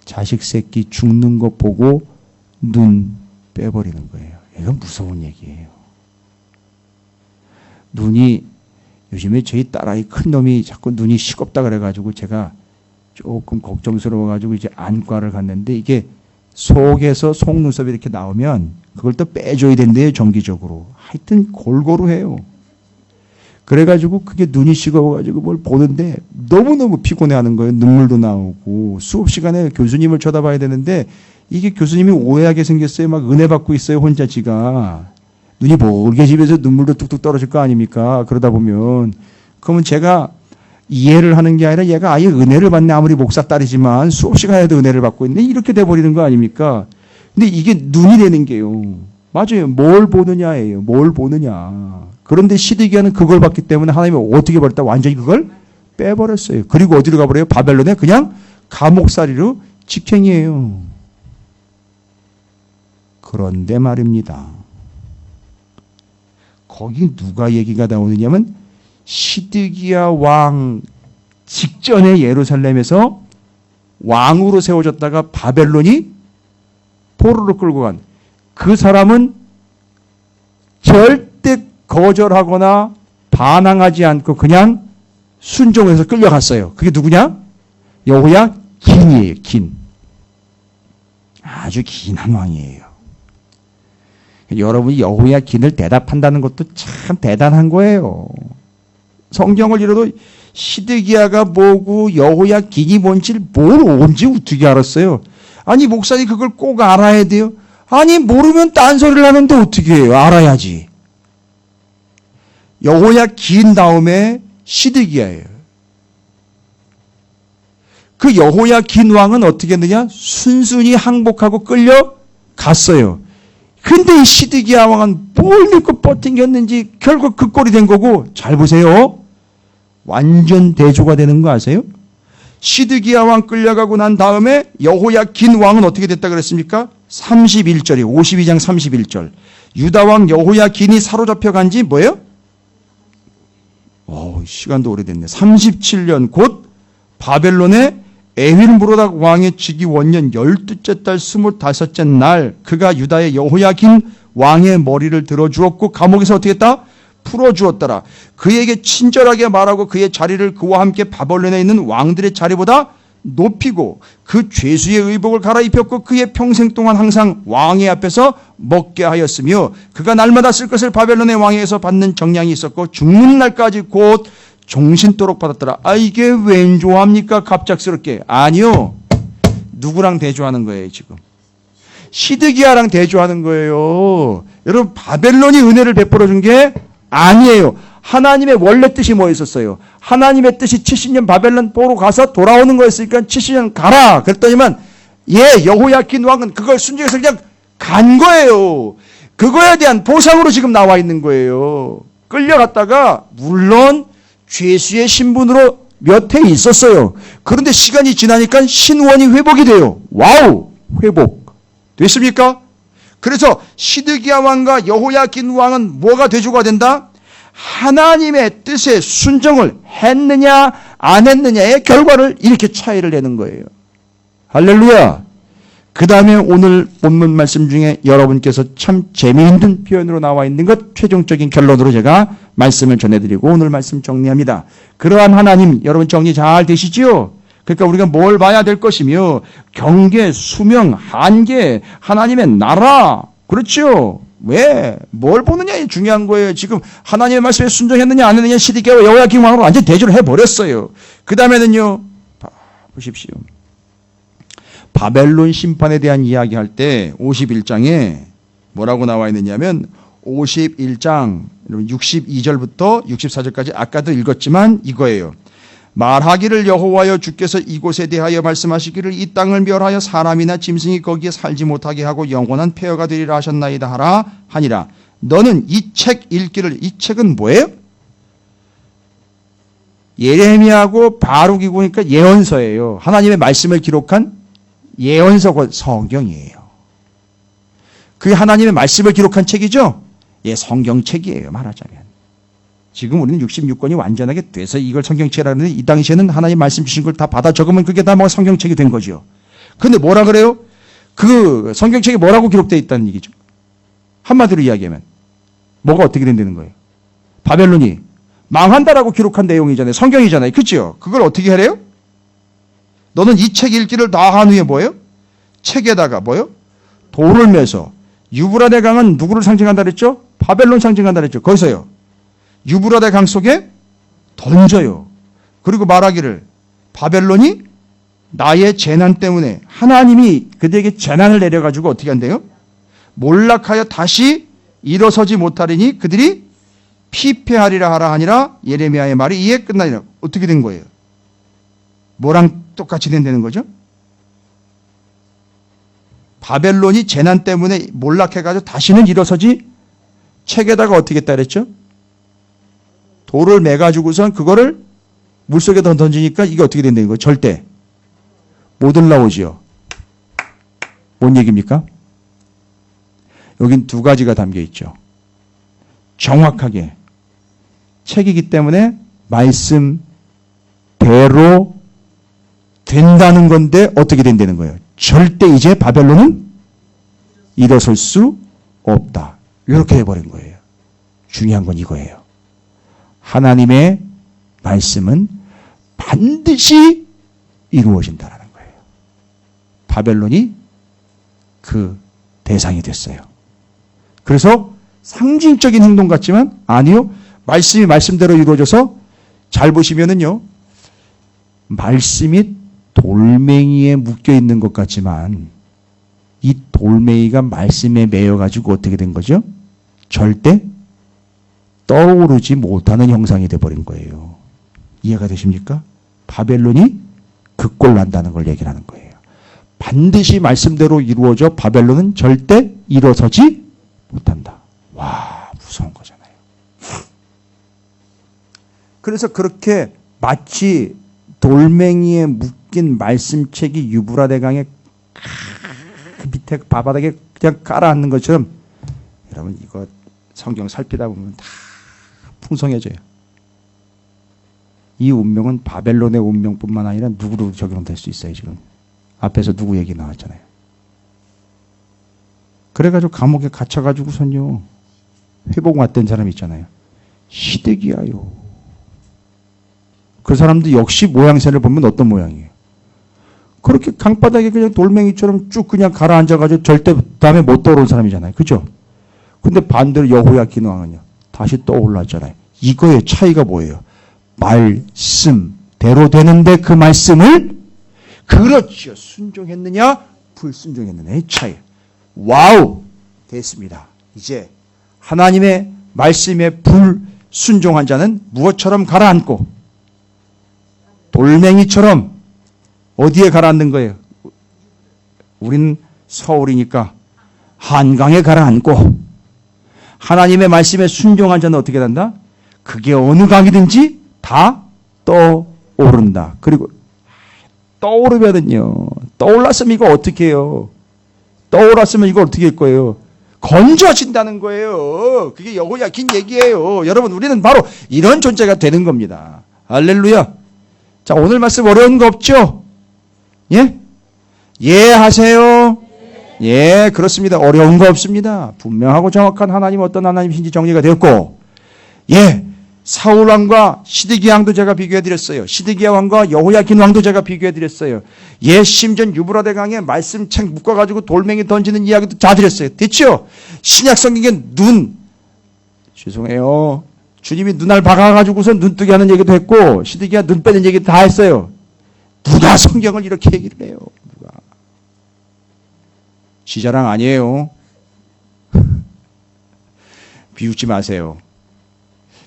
자식 새끼 죽는 거 보고 눈 빼버리는 거예요. 이건 무서운 얘기예요. 눈이 요즘에 저희 딸아이 큰 놈이 자꾸 눈이 시겁다 그래가지고 제가 조금 걱정스러워가지고 이제 안과를 갔는데 이게 속에서 속눈썹이 이렇게 나오면 그걸 또 빼줘야 된대요, 정기적으로. 하여튼 골고루 해요. 그래가지고 그게 눈이 시거워가지고 뭘 보는데 너무너무 피곤해하는 거예요. 눈물도 나오고 수업 시간에 교수님을 쳐다봐야 되는데 이게 교수님이 오해하게 생겼어요. 막 은혜 받고 있어요, 혼자 지가. 눈이 멀게 집에서 눈물도 뚝뚝 떨어질 거 아닙니까? 그러다 보면. 그러면 제가 이해를 하는 게 아니라 얘가 아예 은혜를 받네. 아무리 목사 딸이지만 수업 시간에도 은혜를 받고 있는데 이렇게 돼버리는 거 아닙니까? 근데 이게 눈이 되는 게요. 맞아요. 뭘 보느냐예요. 뭘 보느냐. 그런데 시드기야는 그걸 봤기 때문에 하나님이 어떻게 버렸다? 완전히 그걸 빼버렸어요. 그리고 어디로 가버려요? 바벨론에 그냥 감옥살이로 직행이에요. 그런데 말입니다. 거기 누가 얘기가 나오느냐면 시드기야 왕 직전에 예루살렘에서 왕으로 세워졌다가 바벨론이 포로로 끌고 간 그 사람은 절대 거절하거나 반항하지 않고 그냥 순종해서 끌려갔어요. 그게 누구냐? 여호야긴이에요. 긴. 아주 긴한 왕이에요. 여러분이 여호야긴을 대답한다는 것도 참 대단한 거예요. 성경을 읽어도 시드기야가 뭐고 여호야긴이 뭔지를 뭔지 어떻게 알았어요? 아니 목사님 그걸 꼭 알아야 돼요? 아니 모르면 딴소리를 하는데 어떻게 해요? 알아야지. 여호야긴 다음에 시드기야예요. 그 여호야긴 왕은 어떻게 했느냐? 순순히 항복하고 끌려갔어요. 근데 이 시드기야 왕은 뭘 믿고 버팅겼는지 결국 그 꼴이 된 거고, 잘 보세요. 완전 대조가 되는 거 아세요? 시드기야 왕 끌려가고 난 다음에 여호야긴 왕은 어떻게 됐다 그랬습니까? 31절이 52장 31절. 유다 왕 여호야긴이 사로잡혀 간 지 뭐예요? 시간도 오래됐네. 37년 곧 바벨론의 에윌무로닥 왕의 즉위 원년 12째 달 25째 날 그가 유다의 여호야긴 왕의 머리를 들어주었고 감옥에서 어떻게 했다? 풀어주었더라. 그에게 친절하게 말하고 그의 자리를 그와 함께 바벨론에 있는 왕들의 자리보다 높이고 그 죄수의 의복을 갈아입혔고 그의 평생 동안 항상 왕의 앞에서 먹게 하였으며 그가 날마다 쓸 것을 바벨론의 왕에게서 받는 정량이 있었고 죽는 날까지 곧 종신토록 받았더라. 이게 웬 조합니까? 갑작스럽게. 아니요. 누구랑 대조하는 거예요 지금? 시드기야랑 대조하는 거예요. 여러분 바벨론이 은혜를 베풀어 준 게 아니에요. 하나님의 원래 뜻이 뭐였었어요? 하나님의 뜻이 70년 바벨론 포로 가서 돌아오는 거였으니까 70년 가라. 그랬더니만 여호야긴 왕은 그걸 순종해서 그냥 간 거예요. 그거에 대한 보상으로 지금 나와 있는 거예요. 끌려갔다가 물론 죄수의 신분으로 몇 해 있었어요. 그런데 시간이 지나니까 신원이 회복이 돼요. 와우! 회복. 됐습니까? 그래서 시드기야 왕과 여호야긴 왕은 뭐가 대조가 된다? 하나님의 뜻에 순종을 했느냐 안 했느냐의 결과를 이렇게 차이를 내는 거예요. 할렐루야. 그 다음에 오늘 본문 말씀 중에 여러분께서 참 재미있는 표현으로 나와 있는 것 최종적인 결론으로 제가 말씀을 전해드리고 오늘 말씀 정리합니다. 그러한 하나님 여러분 정리 잘 되시지요? 그러니까 우리가 뭘 봐야 될 것이며 경계, 수명, 한계, 하나님의 나라 그렇죠? 왜? 뭘 보느냐에 중요한 거예요. 지금 하나님의 말씀에 순종했느냐 안 했느냐 시드기야와 여호야긴 왕으로 완전 대조를 해버렸어요. 그 다음에는요. 보십시오. 바벨론 심판에 대한 이야기할 때 51장에 뭐라고 나와 있느냐면 51장 62절부터 64절까지 아까도 읽었지만 이거예요. 말하기를 여호와여 주께서 이곳에 대하여 말씀하시기를 이 땅을 멸하여 사람이나 짐승이 거기에 살지 못하게 하고 영원한 폐허가 되리라 하셨나이다 하라 하니라. 너는 이 책 읽기를 이 책은 뭐예요? 예레미야하고 바룩이고 그러니까 예언서예요. 하나님의 말씀을 기록한 예언서 성경이에요. 그게 하나님의 말씀을 기록한 책이죠? 성경책이에요. 말하자면. 지금 우리는 66권이 완전하게 돼서 이걸 성경책이라는데 이 당시에는 하나님 말씀 주신 걸 다 받아 적으면 그게 다 뭐 성경책이 된 거죠. 근데 뭐라 그래요? 그 성경책에 뭐라고 기록되어 있다는 얘기죠. 한마디로 이야기하면 뭐가 어떻게 된다는 거예요? 바벨론이 망한다라고 기록한 내용이잖아요. 성경이잖아요. 그렇죠? 그걸 어떻게 하래요? 너는 이 책 읽기를 다 한 후에 뭐예요? 책에다가 뭐예요? 돌을 매서 유브라데 강은 누구를 상징한다 그랬죠? 바벨론 상징한다 그랬죠. 거기서요. 유브라데 강 속에 던져요. 그리고 말하기를 바벨론이 나의 재난 때문에 하나님이 그들에게 재난을 내려가지고 어떻게 한대요? 몰락하여 다시 일어서지 못하리니 그들이 피폐하리라 하라 하니라 예레미야의 말이 이에 끝나니라. 어떻게 된 거예요? 뭐랑 똑같이 된다는 거죠? 바벨론이 재난 때문에 몰락해가지고 다시는 일어서지 책에다가 어떻게 했다 그랬죠? 돌을 매가지고선 그거를 물속에 던지니까 이게 어떻게 된다는 거예요? 절대 못 올라오지요. 뭔 얘기입니까? 여긴 두 가지가 담겨 있죠. 정확하게 책이기 때문에 말씀대로 된다는 건데 어떻게 된다는 거예요? 절대 이제 바벨론은 일어설 수 없다. 이렇게 해버린 거예요. 중요한 건 이거예요. 하나님의 말씀은 반드시 이루어진다는 거예요. 바벨론이 그 대상이 됐어요. 그래서 상징적인 행동 같지만 아니요. 말씀이 말씀대로 이루어져서 잘 보시면은요. 말씀이 돌멩이에 묶여 있는 것 같지만 이 돌멩이가 말씀에 매여가지고 어떻게 된 거죠? 절대 떠오르지 못하는 형상이 되어버린 거예요. 이해가 되십니까? 바벨론이 그 꼴 난다는 걸 얘기를 하는 거예요. 반드시 말씀대로 이루어져 바벨론은 절대 일어서지 못한다. 와, 무서운 거잖아요. 그래서 그렇게 마치 돌멩이에 묶인 말씀책이 유브라데 강의 밑에 바바닥에 그냥 깔아앉는 것처럼 여러분 이거 성경 살피다 보면 다 풍성해져요. 이 운명은 바벨론의 운명뿐만 아니라 누구로 적용될 수 있어요. 지금 앞에서 누구 얘기 나왔잖아요. 그래가지고 감옥에 갇혀가지고선요 회복 왔던 사람 있잖아요. 시드기야요. 그 사람도 역시 모양새를 보면 어떤 모양이에요? 그렇게 강바닥에 그냥 돌멩이처럼 쭉 그냥 가라앉아가지고 절대 다음에 못 떠오른 사람이잖아요. 그죠? 근데 반대로 여호야긴 왕은요. 다시 떠올랐잖아요. 이거의 차이가 뭐예요? 말씀대로 되는데 그 말씀을 그렇죠. 순종했느냐 불순종했느냐의 차이. 와우. 됐습니다. 이제 하나님의 말씀에 불순종한 자는 무엇처럼 가라앉고 돌멩이처럼 어디에 가라앉는 거예요? 우린 서울이니까 한강에 가라앉고 하나님의 말씀에 순종한 자는 어떻게 된다? 그게 어느 강이든지 다 떠오른다. 그리고 떠오르면은요. 떠올랐으면 이거 어떻게 해요? 떠올랐으면 이거 어떻게 할 거예요? 건져진다는 거예요. 그게 여호야긴 얘기예요. 여러분 우리는 바로 이런 존재가 되는 겁니다. 할렐루야. 자, 오늘 말씀 어려운 거 없죠? 예? 예 하세요? 예, 그렇습니다. 어려운 거 없습니다. 분명하고 정확한 하나님 어떤 하나님이신지 정리가 되었고, 예, 사울 왕과 시드기야 왕도 제가 비교해 드렸어요. 시드기야 왕과 여호야긴 왕도 제가 비교해 드렸어요. 예, 심지어 유브라데 강에 말씀책 묶어가지고 돌멩이 던지는 이야기도 다 드렸어요. 됐죠? 신약 성경에 죄송해요. 주님이 눈알 박아가지고서 눈뜨게 하는 얘기도 했고 시드기야 눈 빼는 얘기도 다 했어요. 누가 성경을 이렇게 얘기를 해요? 누가? 지 자랑 아니에요. 비웃지 마세요.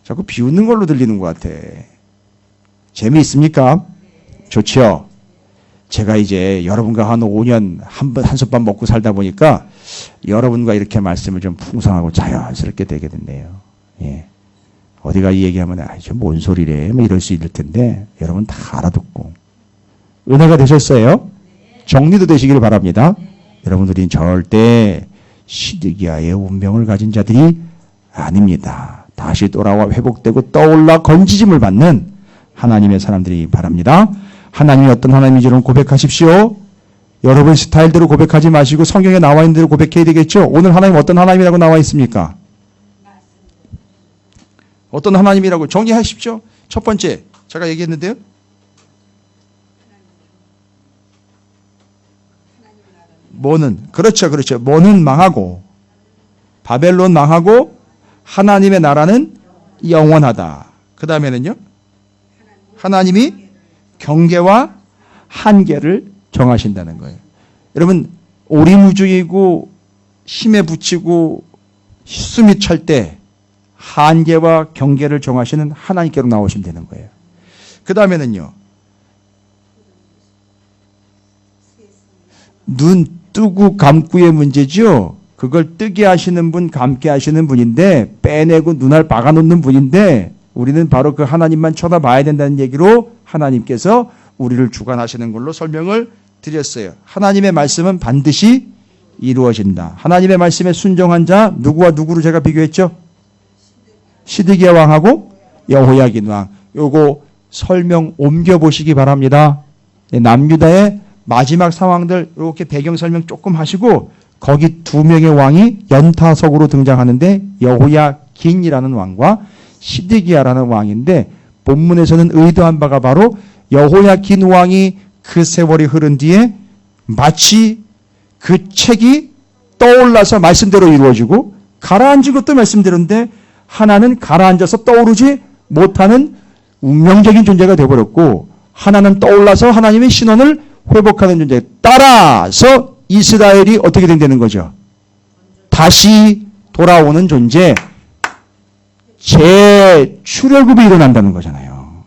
자꾸 비웃는 걸로 들리는 것 같아. 재미있습니까? 좋죠? 제가 이제 여러분과 한 5년 한솥밥 먹고 살다 보니까 여러분과 이렇게 말씀을 좀 풍성하고 자연스럽게 되게 됐네요. 예. 어디가 이 얘기하면 저 뭔 소리래 뭐 이럴 수 있을 텐데 여러분 다 알아듣고 은혜가 되셨어요? 정리도 되시기를 바랍니다. 여러분들이 절대 시드기야의 운명을 가진 자들이 아닙니다. 다시 돌아와 회복되고 떠올라 건지짐을 받는 하나님의 사람들이 바랍니다. 하나님이 어떤 하나님인지를 고백하십시오. 여러분 스타일대로 고백하지 마시고 성경에 나와 있는 대로 고백해야 되겠죠. 오늘 하나님 어떤 하나님이라고 나와 있습니까? 어떤 하나님이라고 정리하십시오. 첫 번째 제가 얘기했는데요. 뭐는 그렇죠. 뭐는 망하고 바벨론 망하고 하나님의 나라는 영원하다. 그 다음에는요. 하나님이 경계와 한계를 정하신다는 거예요. 여러분 오리무중이고 힘에 부치고 숨이 찰 때 한계와 경계를 정하시는 하나님께로 나오시면 되는 거예요. 그 다음에는요. 눈 뜨고 감고의 문제죠. 그걸 뜨게 하시는 분, 감게 하시는 분인데 빼내고 눈알 박아놓는 분인데 우리는 바로 그 하나님만 쳐다봐야 된다는 얘기로 하나님께서 우리를 주관하시는 걸로 설명을 드렸어요. 하나님의 말씀은 반드시 이루어진다. 하나님의 말씀에 순종한 자 누구와 누구로 제가 비교했죠? 시드기야 왕하고 여호야긴 왕. 요거 설명 옮겨보시기 바랍니다. 남유다의 마지막 상황들 이렇게 배경 설명 조금 하시고 거기 두 명의 왕이 연타석으로 등장하는데 여호야긴이라는 왕과 시드기야라는 왕인데 본문에서는 의도한 바가 바로 여호야긴 왕이 그 세월이 흐른 뒤에 마치 그 책이 떠올라서 말씀대로 이루어지고 가라앉은 것도 말씀대로인데 하나는 가라앉아서 떠오르지 못하는 운명적인 존재가 되어버렸고 하나는 떠올라서 하나님의 신원을 회복하는 존재. 따라서 이스라엘이 어떻게 된다는 거죠? 다시 돌아오는 존재. 재출애굽이 일어난다는 거잖아요.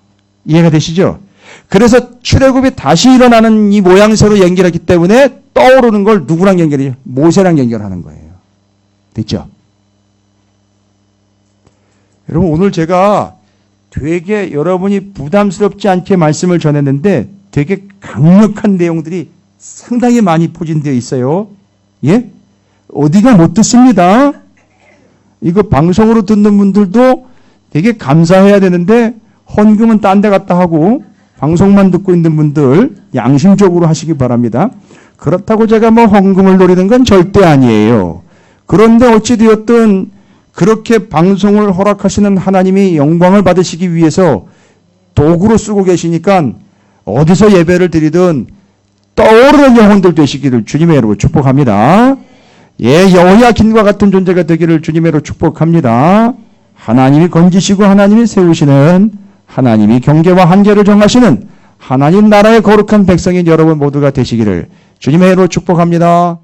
이해가 되시죠? 그래서 출애굽이 다시 일어나는 이 모양새로 연결하기 때문에 떠오르는 걸 누구랑 연결해요? 모세랑 연결하는 거예요. 됐죠? 여러분 오늘 제가 되게 여러분이 부담스럽지 않게 말씀을 전했는데 되게 강력한 내용들이 상당히 많이 포진되어 있어요. 예? 어디가 못 듣습니다. 이거 방송으로 듣는 분들도 되게 감사해야 되는데 헌금은 딴 데 갔다 하고 방송만 듣고 있는 분들 양심적으로 하시기 바랍니다. 그렇다고 제가 뭐 헌금을 노리는 건 절대 아니에요. 그런데 어찌되었든 그렇게 방송을 허락하시는 하나님이 영광을 받으시기 위해서 도구로 쓰고 계시니까 어디서 예배를 드리든 떠오르는 영혼들 되시기를 주님의 이름으로 축복합니다. 예, 여호야긴과 같은 존재가 되기를 주님의 이름으로 축복합니다. 하나님이 건지시고 하나님이 세우시는 하나님이 경계와 한계를 정하시는 하나님 나라의 거룩한 백성인 여러분 모두가 되시기를 주님의 이름으로 축복합니다.